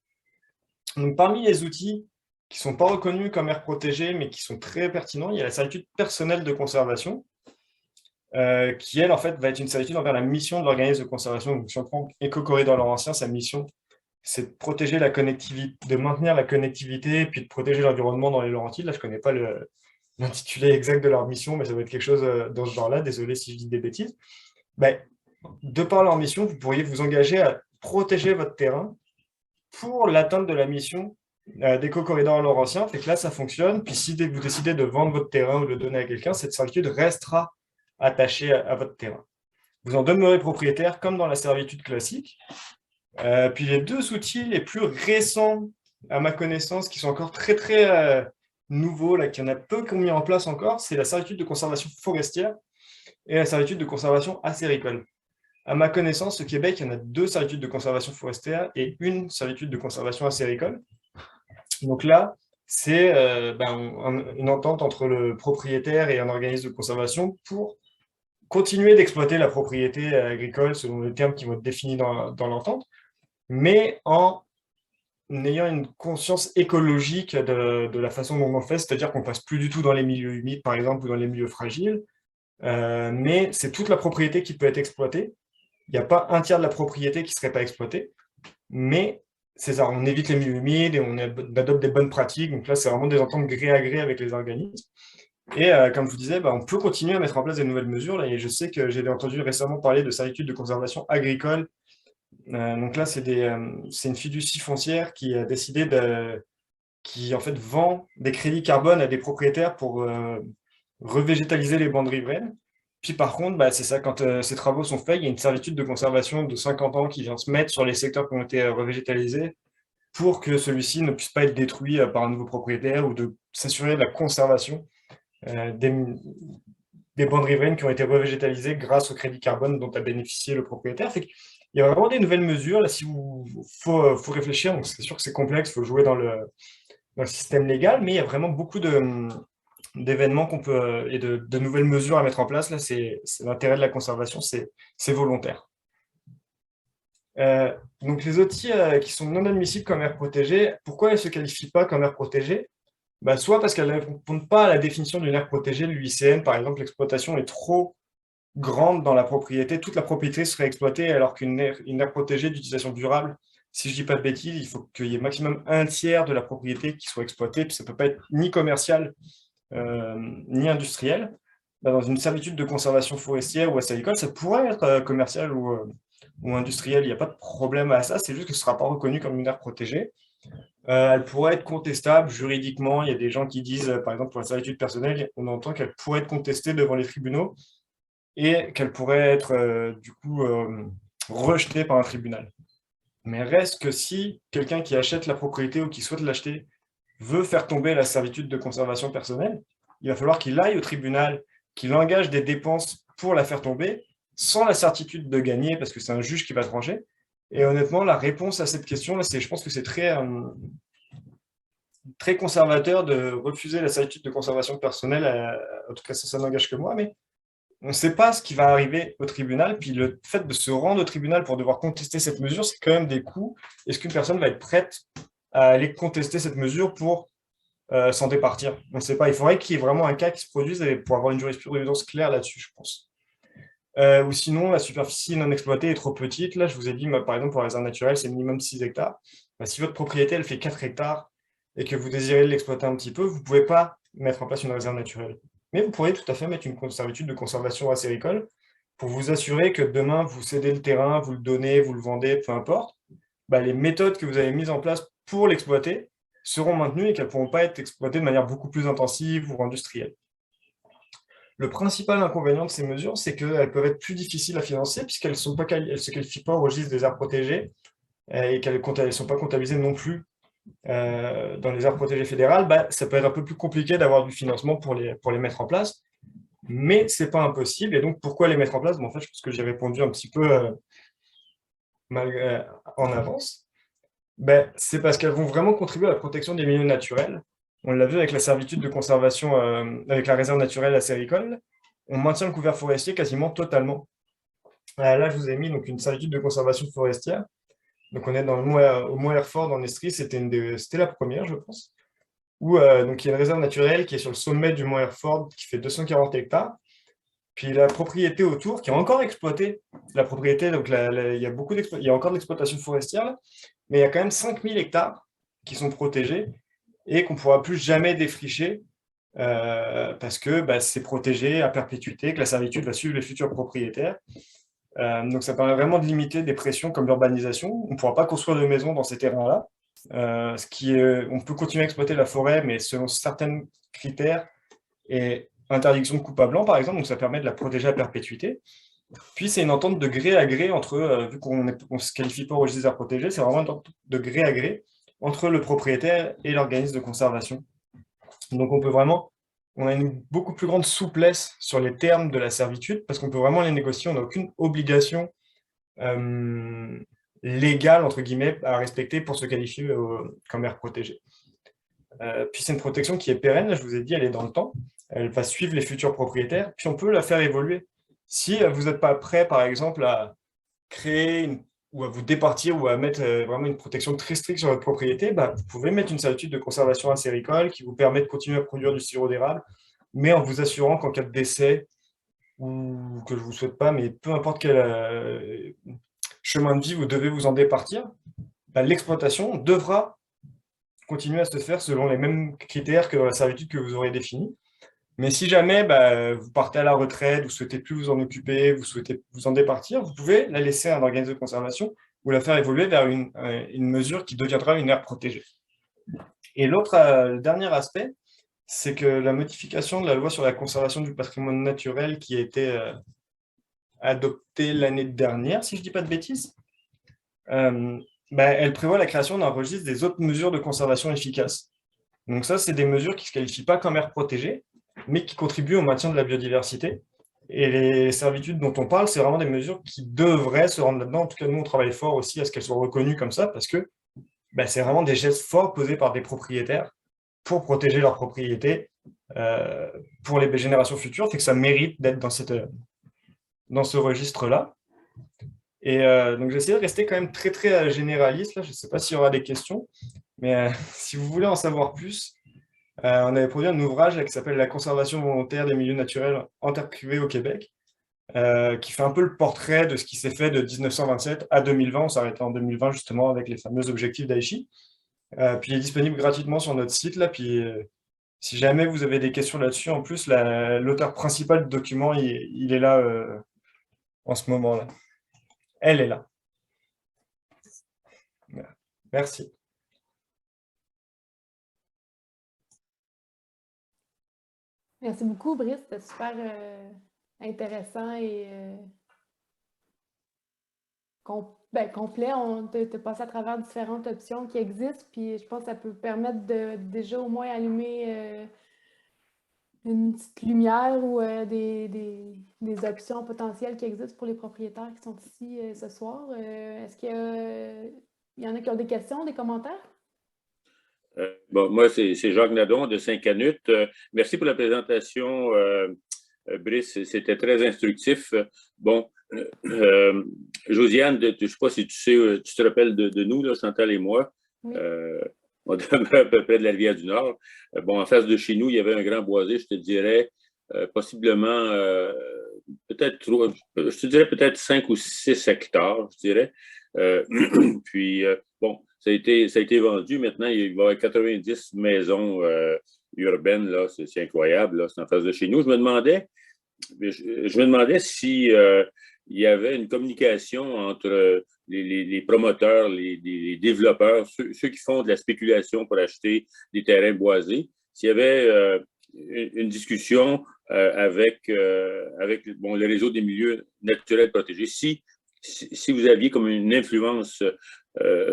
Donc parmi les outils qui ne sont pas reconnus comme aires protégées, mais qui sont très pertinents, il y a la servitude personnelle de conservation. qui, elle, en fait, va être une servitude envers la mission de l'organisme de conservation. Donc, si on prend Éco-Corridor Laurentien, sa mission, c'est de protéger la connectivité, de maintenir la connectivité, puis de protéger l'environnement dans les Laurentides. Là, je ne connais pas l'intitulé exact de leur mission, mais ça va être quelque chose dans ce genre-là. Désolé si je dis des bêtises. Ben, de par leur mission, vous pourriez vous engager à protéger votre terrain pour l'atteinte de la mission d'Éco-Corridor Laurentien. Fait que là, ça fonctionne. Puis si vous décidez de vendre votre terrain ou de le donner à quelqu'un, cette servitude restera attachée à votre terrain. Vous en demeurez propriétaire comme dans la servitude classique. Puis les deux outils les plus récents, à ma connaissance, qui sont encore très, très nouveaux, là, qu'il y en a peu qui ont mis en place encore, c'est la servitude de conservation forestière et la servitude de conservation acéricole. À ma connaissance, au Québec, il y en a 2 servitudes de conservation forestière et une servitude de conservation acéricole. Donc là, c'est une entente entre le propriétaire et un organisme de conservation pour continuer d'exploiter la propriété agricole selon les termes qui vont être définis dans l'entente, mais en ayant une conscience écologique de la façon dont on fait, c'est-à-dire qu'on ne passe plus du tout dans les milieux humides, par exemple, ou dans les milieux fragiles, mais c'est toute la propriété qui peut être exploitée. Il n'y a pas un tiers de la propriété qui ne serait pas exploitée, mais c'est ça, on évite les milieux humides et on adopte des bonnes pratiques. Donc là, c'est vraiment des ententes gré à gré avec les organismes. Et comme je vous disais, on peut continuer à mettre en place des nouvelles mesures. Là, et je sais que j'ai entendu récemment parler de servitude de conservation agricole. Donc là, c'est une fiducie foncière qui a décidé qui en fait vend des crédits carbone à des propriétaires pour revégétaliser les bandes riveraines. Puis par contre, c'est ça, quand ces travaux sont faits, il y a une servitude de conservation de 50 ans qui vient se mettre sur les secteurs qui ont été revégétalisés pour que celui-ci ne puisse pas être détruit par un nouveau propriétaire ou de s'assurer de la conservation des bandes riveraines qui ont été revégétalisées grâce au crédit carbone dont a bénéficié le propriétaire. Il y a vraiment des nouvelles mesures. Là, si faut réfléchir, donc c'est sûr que c'est complexe, il faut jouer dans le système légal, mais il y a vraiment beaucoup d'événements qu'on peut et de nouvelles mesures à mettre en place. Là, c'est l'intérêt de la conservation, c'est volontaire. Donc les outils qui sont non admissibles comme aires protégées, pourquoi elles ne se qualifient pas comme aires protégées? Soit parce qu'elles ne répondent pas à la définition d'une aire protégée, l'UICN, par exemple, l'exploitation est trop grande dans la propriété, toute la propriété serait exploitée, alors qu'une aire protégée d'utilisation durable, si je ne dis pas de bêtises, il faut qu'il y ait maximum un tiers de la propriété qui soit exploitée, puis ça ne peut pas être ni commercial, ni industriel. Dans une servitude de conservation forestière ou acéricole, ça pourrait être commercial ou industriel, il n'y a pas de problème à ça, c'est juste que ce ne sera pas reconnu comme une aire protégée. Elle pourrait être contestable juridiquement. Il y a des gens qui disent, par exemple, pour la servitude personnelle, on entend qu'elle pourrait être contestée devant les tribunaux et qu'elle pourrait être, du coup, rejetée par un tribunal. Mais reste que si quelqu'un qui achète la propriété ou qui souhaite l'acheter veut faire tomber la servitude de conservation personnelle, il va falloir qu'il aille au tribunal, qu'il engage des dépenses pour la faire tomber, sans la certitude de gagner, parce que c'est un juge qui va trancher. Et honnêtement, la réponse à cette question, je pense que c'est très conservateur de refuser la servitude de conservation personnelle. En tout cas, ça n'engage que moi, mais on ne sait pas ce qui va arriver au tribunal. Puis le fait de se rendre au tribunal pour devoir contester cette mesure, c'est quand même des coûts. Est-ce qu'une personne va être prête à aller contester cette mesure pour s'en départir? On ne sait pas. Il faudrait qu'il y ait vraiment un cas qui se produise pour avoir une jurisprudence claire là-dessus, je pense. Ou sinon, la superficie non exploitée est trop petite. Là, je vous ai dit, par exemple, pour la réserve naturelle, c'est minimum 6 hectares. Si votre propriété, elle fait 4 hectares et que vous désirez l'exploiter un petit peu, vous ne pouvez pas mettre en place une réserve naturelle. Mais vous pourriez tout à fait mettre une servitude de conservation acéricole pour vous assurer que demain, vous cédez le terrain, vous le donnez, vous le vendez, peu importe. Les méthodes que vous avez mises en place pour l'exploiter seront maintenues et qu'elles ne pourront pas être exploitées de manière beaucoup plus intensive ou industrielle. Le principal inconvénient de ces mesures, c'est qu'elles peuvent être plus difficiles à financer puisqu'elles ne se qualifient pas au registre des aires protégées et qu'elles ne sont pas comptabilisées non plus dans les aires protégées fédérales. Ça peut être un peu plus compliqué d'avoir du financement pour les mettre en place, mais ce n'est pas impossible. Et donc, pourquoi les mettre en place? En fait, je pense que j'ai répondu un petit peu en avance. C'est parce qu'elles vont vraiment contribuer à la protection des milieux naturels. On l'a vu avec la servitude de conservation, avec la réserve naturelle acéricole, on maintient le couvert forestier quasiment totalement. Là, je vous ai mis donc, une servitude de conservation forestière. Donc, on est au Mont Herford en Estrie, c'était la première, je pense, où donc, il y a une réserve naturelle qui est sur le sommet du Mont Herford, qui fait 240 hectares. Puis la propriété autour, qui est encore exploitée, la propriété, donc il y a il y a encore de l'exploitation forestière, là, mais il y a quand même 5000 hectares qui sont protégés et qu'on ne pourra plus jamais défricher parce que bah, c'est protégé à perpétuité, que la servitude va suivre les futurs propriétaires. Donc ça permet vraiment de limiter des pressions comme l'urbanisation. On ne pourra pas construire de maisons dans ces terrains-là. On peut continuer à exploiter la forêt, mais selon certains critères et interdiction de coupe à blanc, par exemple, donc ça permet de la protéger à perpétuité. Puis c'est une entente de gré à gré entre, vu qu'on ne se qualifie pas au registre d'aire protégée, c'est vraiment une entente de gré à gré entre le propriétaire et l'organisme de conservation. Donc on a une beaucoup plus grande souplesse sur les termes de la servitude parce qu'on peut vraiment les négocier, on n'a aucune obligation légale, entre guillemets, à respecter pour se qualifier comme aire protégée. Puis c'est une protection qui est pérenne, là, je vous ai dit, elle est dans le temps, elle va suivre les futurs propriétaires, puis on peut la faire évoluer. Si vous n'êtes pas prêt, par exemple, à créer ou à vous départir ou à mettre vraiment une protection très stricte sur votre propriété, bah, vous pouvez mettre une servitude de conservation acéricole qui vous permet de continuer à produire du sirop d'érable, mais en vous assurant qu'en cas de décès, ou que je ne vous souhaite pas, mais peu importe quel chemin de vie vous devez vous en départir, bah, l'exploitation devra continuer à se faire selon les mêmes critères que dans la servitude que vous aurez définie. Mais si jamais bah, vous partez à la retraite, vous ne souhaitez plus vous en occuper, vous souhaitez vous en départir, vous pouvez la laisser à un organisme de conservation ou la faire évoluer vers une mesure qui deviendra une aire protégée. Et le dernier aspect, c'est que la modification de la loi sur la conservation du patrimoine naturel qui a été adoptée l'année dernière, si je ne dis pas de bêtises, bah, elle prévoit la création d'un registre des autres mesures de conservation efficaces. Donc ça, c'est des mesures qui ne se qualifient pas comme aires protégées, mais qui contribuent au maintien de la biodiversité. Et les servitudes dont on parle, c'est vraiment des mesures qui devraient se rendre là-dedans. En tout cas, nous, on travaille fort aussi à ce qu'elles soient reconnues comme ça, parce que bah, c'est vraiment des gestes forts posés par des propriétaires pour protéger leur propriété pour les générations futures, fait que ça mérite d'être dans ce registre-là. Et donc, j'ai essayé de rester quand même très, très généraliste. Là. Je ne sais pas s'il y aura des questions, mais si vous voulez en savoir plus, on avait produit un ouvrage qui s'appelle « La conservation volontaire des milieux naturels en terre privée au Québec », qui fait un peu le portrait de ce qui s'est fait de 1927 à 2020. On s'est arrêté en 2020 justement avec les fameux objectifs d'Aichi. Puis il est disponible gratuitement sur notre site. Là, puis si jamais vous avez des questions là-dessus, en plus, l'auteur principal du document, il est là en ce moment-là. Elle est là. Merci. Merci beaucoup, Brice. C'était super intéressant et complet. On t'a passé à travers différentes options qui existent, puis je pense que ça peut permettre de déjà au moins allumer une petite lumière ou des options potentielles qui existent pour les propriétaires qui sont ici ce soir. Est-ce qu'il y en a qui ont des questions, des commentaires? Bon, moi, c'est Jacques Nadon de Saint-Canut. Merci pour la présentation, Brice. C'était très instructif. Bon, Josiane, je ne sais pas si tu te rappelles de nous, là, Chantal et moi. Oui. On demeure à peu près de la Rivière-du-Nord. Bon, en face de chez nous, il y avait un grand boisé, je te dirais, possiblement, je te dirais peut-être 5 ou 6 hectares, je dirais. Puis, bon, ça a été vendu. Maintenant, il va y avoir 90 maisons urbaines, là. C'est incroyable, là. C'est en face de chez nous. Je me demandais si il y avait une communication entre les promoteurs, les développeurs, ceux qui font de la spéculation pour acheter des terrains boisés, s'il y avait une discussion avec bon, le réseau des milieux naturels protégés, si vous aviez comme une influence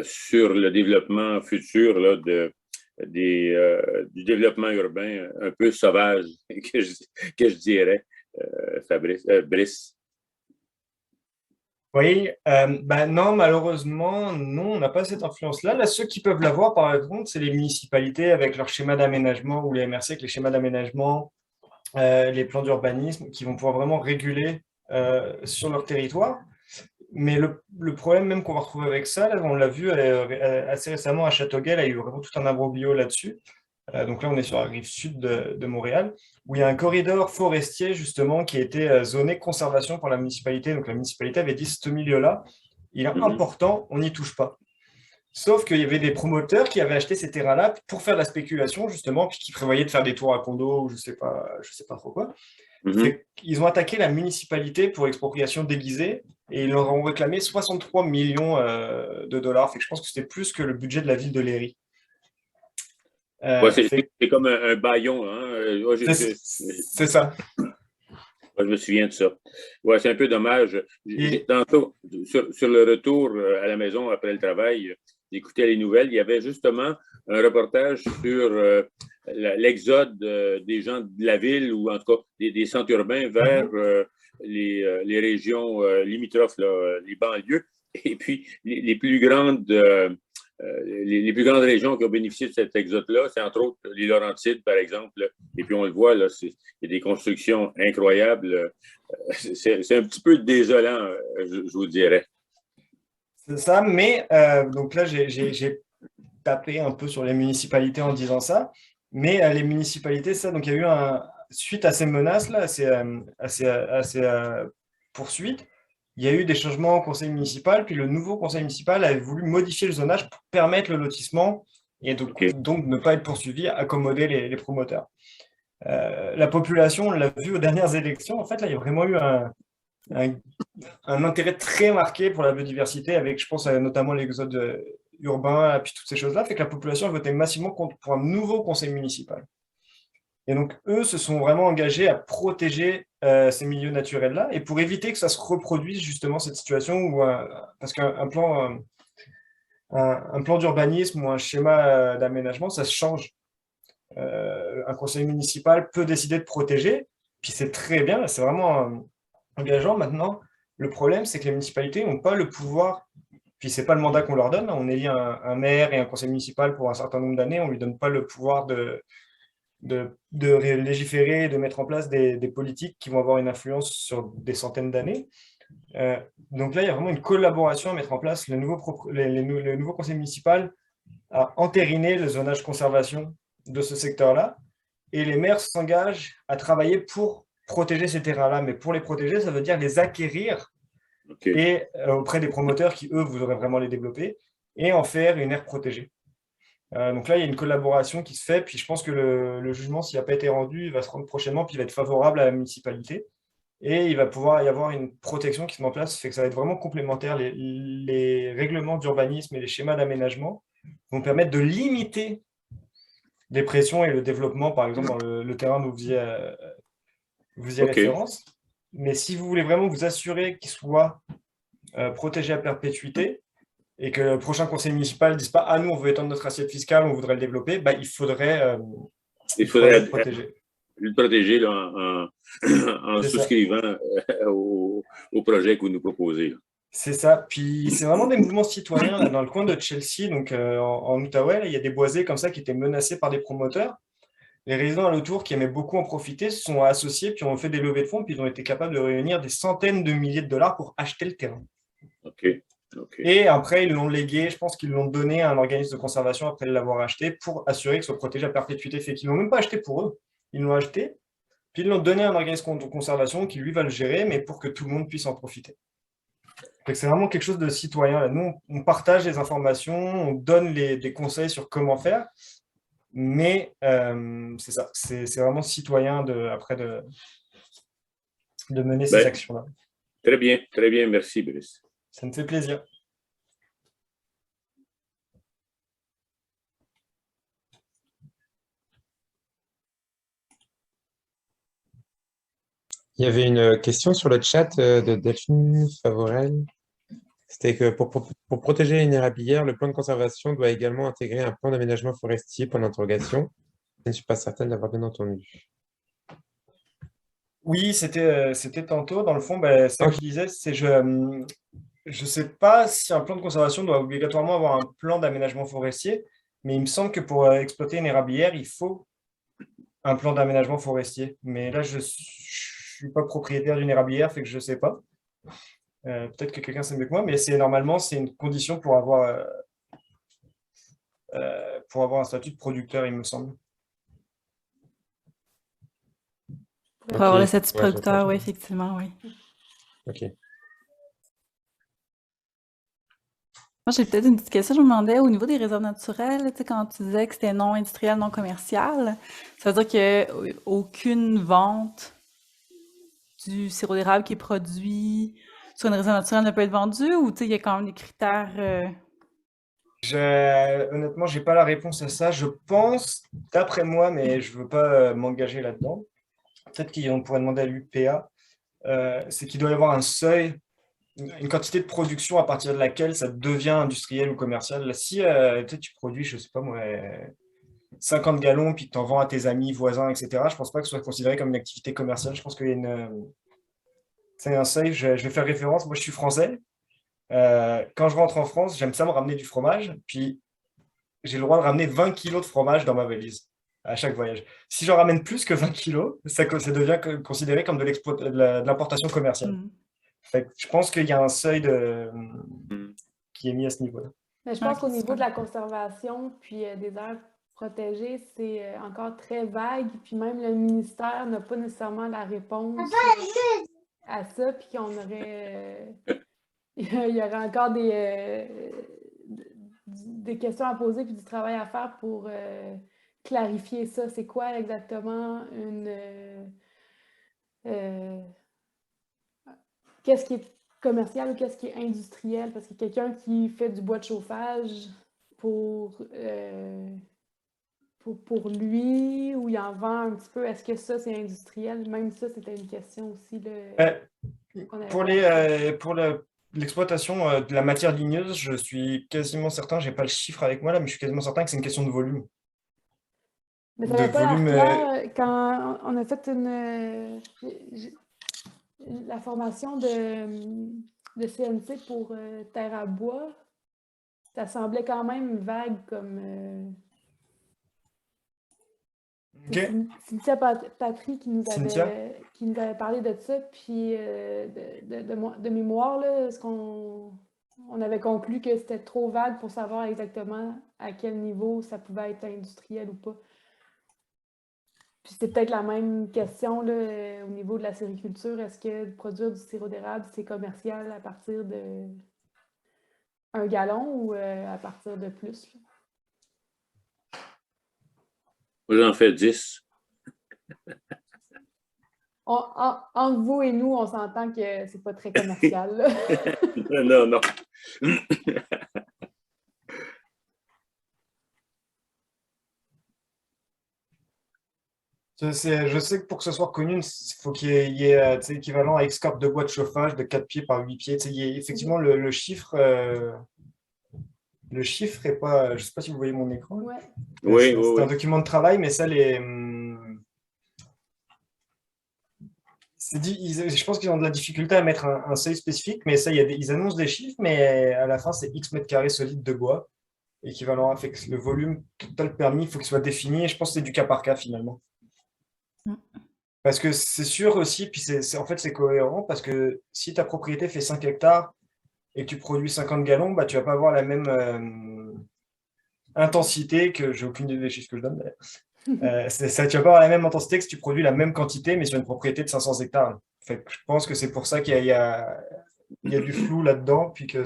sur le développement futur là, du développement urbain un peu sauvage, que je dirais, Brice. Oui, ben non, malheureusement, non, on n'a pas cette influence-là. Là, ceux qui peuvent l'avoir, par exemple, c'est les municipalités avec leur schéma d'aménagement ou les MRC avec les schémas d'aménagement, les plans d'urbanisme qui vont pouvoir vraiment réguler sur leur territoire. Mais le problème même qu'on va retrouver avec ça, là, on l'a vu assez récemment à Châteauguay, là, il y a eu vraiment tout un imbroglio là-dessus. Donc là, on est sur la rive sud de Montréal, où il y a un corridor forestier, justement, qui a été zoné conservation par la municipalité. Donc la municipalité avait dit, ce milieu-là, il est important, on n'y touche pas. Sauf qu'il y avait des promoteurs qui avaient acheté ces terrains-là pour faire de la spéculation, justement, puis qui prévoyaient de faire des tours à condos ou je sais pas trop quoi. Ils ont attaqué la municipalité pour expropriation déguisée et ils leur ont réclamé 63 millions de dollars. Fait que je pense que c'était plus que le budget de la ville de Léry. C'est comme un bâillon. Hein? C'est ça. Je me souviens de ça. Ouais, c'est un peu dommage. Tantôt, sur le retour à la maison après le travail, j'écoutais les nouvelles. Il y avait justement un reportage sur l'exode des gens de la ville ou en tout cas des centres urbains vers les régions limitrophes, là, les banlieues. Et puis, les plus grandes régions qui ont bénéficié de cet exode-là, c'est entre autres les Laurentides, par exemple. Et puis, on le voit, là, il y a des constructions incroyables. C'est un petit peu désolant, je vous dirais. C'est ça, mais donc là, j'ai tapé un peu sur les municipalités en disant ça. Mais les municipalités, donc il y a eu suite à ces menaces-là, à ces poursuites, il y a eu des changements au conseil municipal, puis le nouveau conseil municipal avait voulu modifier le zonage pour permettre le lotissement et donc ne pas être poursuivi, accommoder les promoteurs. La population, on l'a vu aux dernières élections, en fait, là, il y a vraiment eu un intérêt très marqué pour la biodiversité, avec, je pense, notamment l'exode urbain, et puis toutes ces choses-là, fait que la population a voté massivement pour un nouveau conseil municipal. Et donc, eux se sont vraiment engagés à protéger ces milieux naturels-là, et pour éviter que ça se reproduise justement cette situation où, parce qu'un plan, un plan d'urbanisme ou un schéma d'aménagement, ça se change. Un conseil municipal peut décider de protéger, puis c'est très bien, c'est vraiment engageant. Maintenant, le problème, c'est que les municipalités n'ont pas le pouvoir, puis c'est pas le mandat qu'on leur donne. On élit un maire et un conseil municipal pour un certain nombre d'années, on ne lui donne pas le pouvoir de légiférer, de mettre en place des politiques qui vont avoir une influence sur des centaines d'années. Donc là, il y a vraiment une collaboration à mettre en place. Le nouveau conseil municipal a entériné le zonage conservation de ce secteur-là, et les maires s'engagent à travailler pour protéger ces terrains-là. Mais pour les protéger, ça veut dire les acquérir et auprès des promoteurs qui, eux, voudraient vraiment les développer et en faire une aire protégée. Donc là, il y a une collaboration qui se fait, puis je pense que le jugement, s'il n'a pas été rendu, il va se rendre prochainement, puis il va être favorable à la municipalité. Et il va pouvoir y avoir une protection qui se met en place, fait que ça va être vraiment complémentaire. Les règlements d'urbanisme et les schémas d'aménagement vont permettre de limiter les pressions et le développement, par exemple, dans le terrain où vous y référence. Mais si vous voulez vraiment vous assurer qu'il soit protégé à perpétuité, et que le prochain conseil municipal ne dise pas « Ah, nous, on veut étendre notre assiette fiscale, on voudrait le développer », il faudrait le protéger. Le protéger là, en souscrivant au projet que vous nous proposez. C'est ça. Puis c'est vraiment des mouvements citoyens. Là, dans le coin de Chelsea, donc en Outaouais, il y a des boisés comme ça qui étaient menacés par des promoteurs. Les résidents alentours qui aimaient beaucoup en profiter se sont associés, puis ont fait des levées de fonds, puis ils ont été capables de réunir des centaines de milliers de dollars pour acheter le terrain. Et après, ils l'ont légué, je pense qu'ils l'ont donné à un organisme de conservation après l'avoir acheté pour assurer qu'il soit protégé à perpétuité. Fait qu'ils ne l'ont même pas acheté pour eux. Ils l'ont acheté, puis ils l'ont donné à un organisme de conservation qui, lui, va le gérer, mais pour que tout le monde puisse en profiter. C'est vraiment quelque chose de citoyen. Là. Nous, on partage les informations, on donne des conseils sur comment faire, mais c'est ça. C'est vraiment citoyen après de mener ces actions-là. Très bien. Merci, Brice. Ça me fait plaisir. Il y avait une question sur le chat de Delphine Favorel. C'était que pour protéger une érablière, le plan de conservation doit également intégrer un plan d'aménagement forestier, point d'interrogation. Je ne suis pas certaine d'avoir bien entendu. Oui, c'était tantôt. Dans le fond, ça que je disais, c'est je ne sais pas si un plan de conservation doit obligatoirement avoir un plan d'aménagement forestier, mais il me semble que pour exploiter une érablière, il faut un plan d'aménagement forestier. Mais là, je ne suis pas propriétaire d'une érablière, fait que je ne sais pas. Peut-être que quelqu'un sait mieux que moi, mais normalement, c'est une condition pour avoir un statut de producteur, il me semble. Pour avoir le Ok. statut de Ouais, je producteur, vois. oui, effectivement, oui. Ok. Moi, j'ai peut-être une petite question. Je me demandais, au niveau des réserves naturelles, tu sais, quand tu disais que c'était non industriel, non commercial, ça veut dire qu'il n'y a aucune vente du sirop d'érable qui est produit sur une réserve naturelle ne peut être vendue, ou tu sais, il y a quand même des critères... Honnêtement, j'ai pas la réponse à ça. Je pense, d'après moi, mais je veux pas m'engager là-dedans. Peut-être qu'on pourrait demander à l'UPA. C'est qu'il doit y avoir un seuil, une quantité de production à partir de laquelle ça devient industriel ou commercial. Là, si tu produis, je sais pas moi, 50 gallons, puis que tu en vends à tes amis, voisins, etc., je pense pas que ce soit considéré comme une activité commerciale. Je pense qu'il y a c'est un seuil. Je vais faire référence. Moi, je suis français. Quand je rentre en France, j'aime ça me ramener du fromage. Puis j'ai le droit de ramener 20 kilos de fromage dans ma valise à chaque voyage. Si j'en ramène plus que 20 kilos, ça devient considéré comme de l'importation commerciale. Hmm. Fait que je pense qu'il y a un seuil Hmm. qui est mis à ce niveau-là. Mais je pense Ok, qu'au niveau super. de la conservation puis des aires protégées, c'est encore très vague. Puis même le ministère n'a pas nécessairement la réponse à ça. Puis qu'on aurait... il y aurait encore des questions à poser puis du travail à faire pour clarifier ça. C'est quoi exactement qu'est-ce qui est commercial ou qu'est-ce qui est industriel? Parce que quelqu'un qui fait du bois de chauffage pour lui, ou il en vend un petit peu, est-ce que ça, c'est industriel? Même ça, c'était une question aussi. Qu'on avait Pour l'exploitation de la matière ligneuse, je suis quasiment certain, j'ai pas le chiffre avec moi là, mais je suis quasiment certain que c'est une question de volume. Mais ça De n'avait pas l'air volume, clair quand on a fait la formation de CNC pour terre à bois. Ça semblait quand même vague comme... ok, C'est Cynthia Patry Cynthia? qui nous avait parlé de ça, puis de mémoire, là, on avait conclu que c'était trop vague pour savoir exactement à quel niveau ça pouvait être industriel ou pas. Puis c'est peut-être la même question là, au niveau de la sériculture. Est-ce que produire du sirop d'érable, c'est commercial à partir de 1 gallon ou à partir de plus? Là? Moi, j'en fais 10. Entre vous et nous, on s'entend que c'est pas très commercial. Là. Non, non. Je sais que pour que ce soit reconnu, il faut qu'il y ait tu sais, équivalent à escorte de bois de chauffage de 4 pieds par 8 pieds. Tu sais, effectivement, le chiffre est pas. Je sais pas si vous voyez mon écran. Ouais. Oui, C'est oui, un oui. document de travail, mais ça, je pense qu'ils ont de la difficulté à mettre un seuil spécifique, mais ça, ils annoncent des chiffres, mais à la fin, c'est X mètres carrés solides de bois, équivalent à fait que le volume total permis, il faut qu'il soit défini, et je pense que c'est du cas par cas finalement. Mm. Parce que c'est sûr aussi, puis en fait, c'est cohérent, parce que si ta propriété fait 5 hectares et que tu produis 50 gallons, bah, tu vas pas avoir la même intensité que, j'ai aucune idée des chiffres que je donne, ça, tu vas pas avoir la même intensité que si tu produis la même quantité, mais sur une propriété de 500 hectares. Fait que je pense que c'est pour ça qu'il y a du flou là-dedans, puis que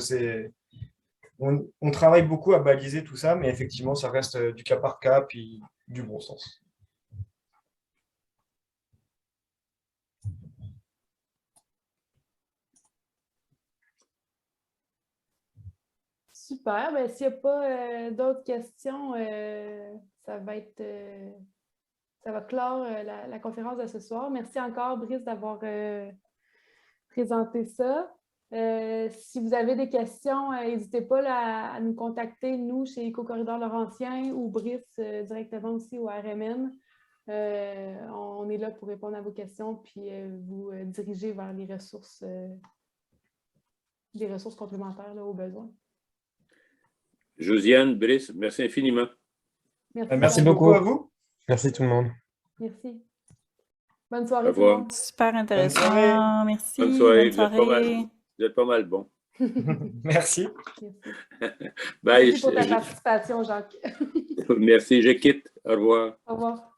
on travaille beaucoup à baliser tout ça, mais effectivement, ça reste du cas par cas, puis du bon sens. Super. Ben, s'il n'y a pas d'autres questions, ça va clore la conférence de ce soir. Merci encore, Brice, d'avoir présenté ça. Si vous avez des questions, n'hésitez pas là, à nous contacter, nous, chez Éco-Corridor Laurentien ou Brice directement aussi au RMN. On est là pour répondre à vos questions puis vous diriger vers les ressources complémentaires là, aux besoins. Josiane, Brice, merci infiniment. Merci beaucoup à vous. Merci tout le monde. Merci. Bonne soirée Au tout le revoir. monde. Super soirée. intéressant. Merci. Bonne soirée. Bonne soirée. Vous êtes pas mal bon. Merci. Merci. Bye. Merci pour ta participation, Jacques. Merci, je quitte. Au revoir. Au revoir.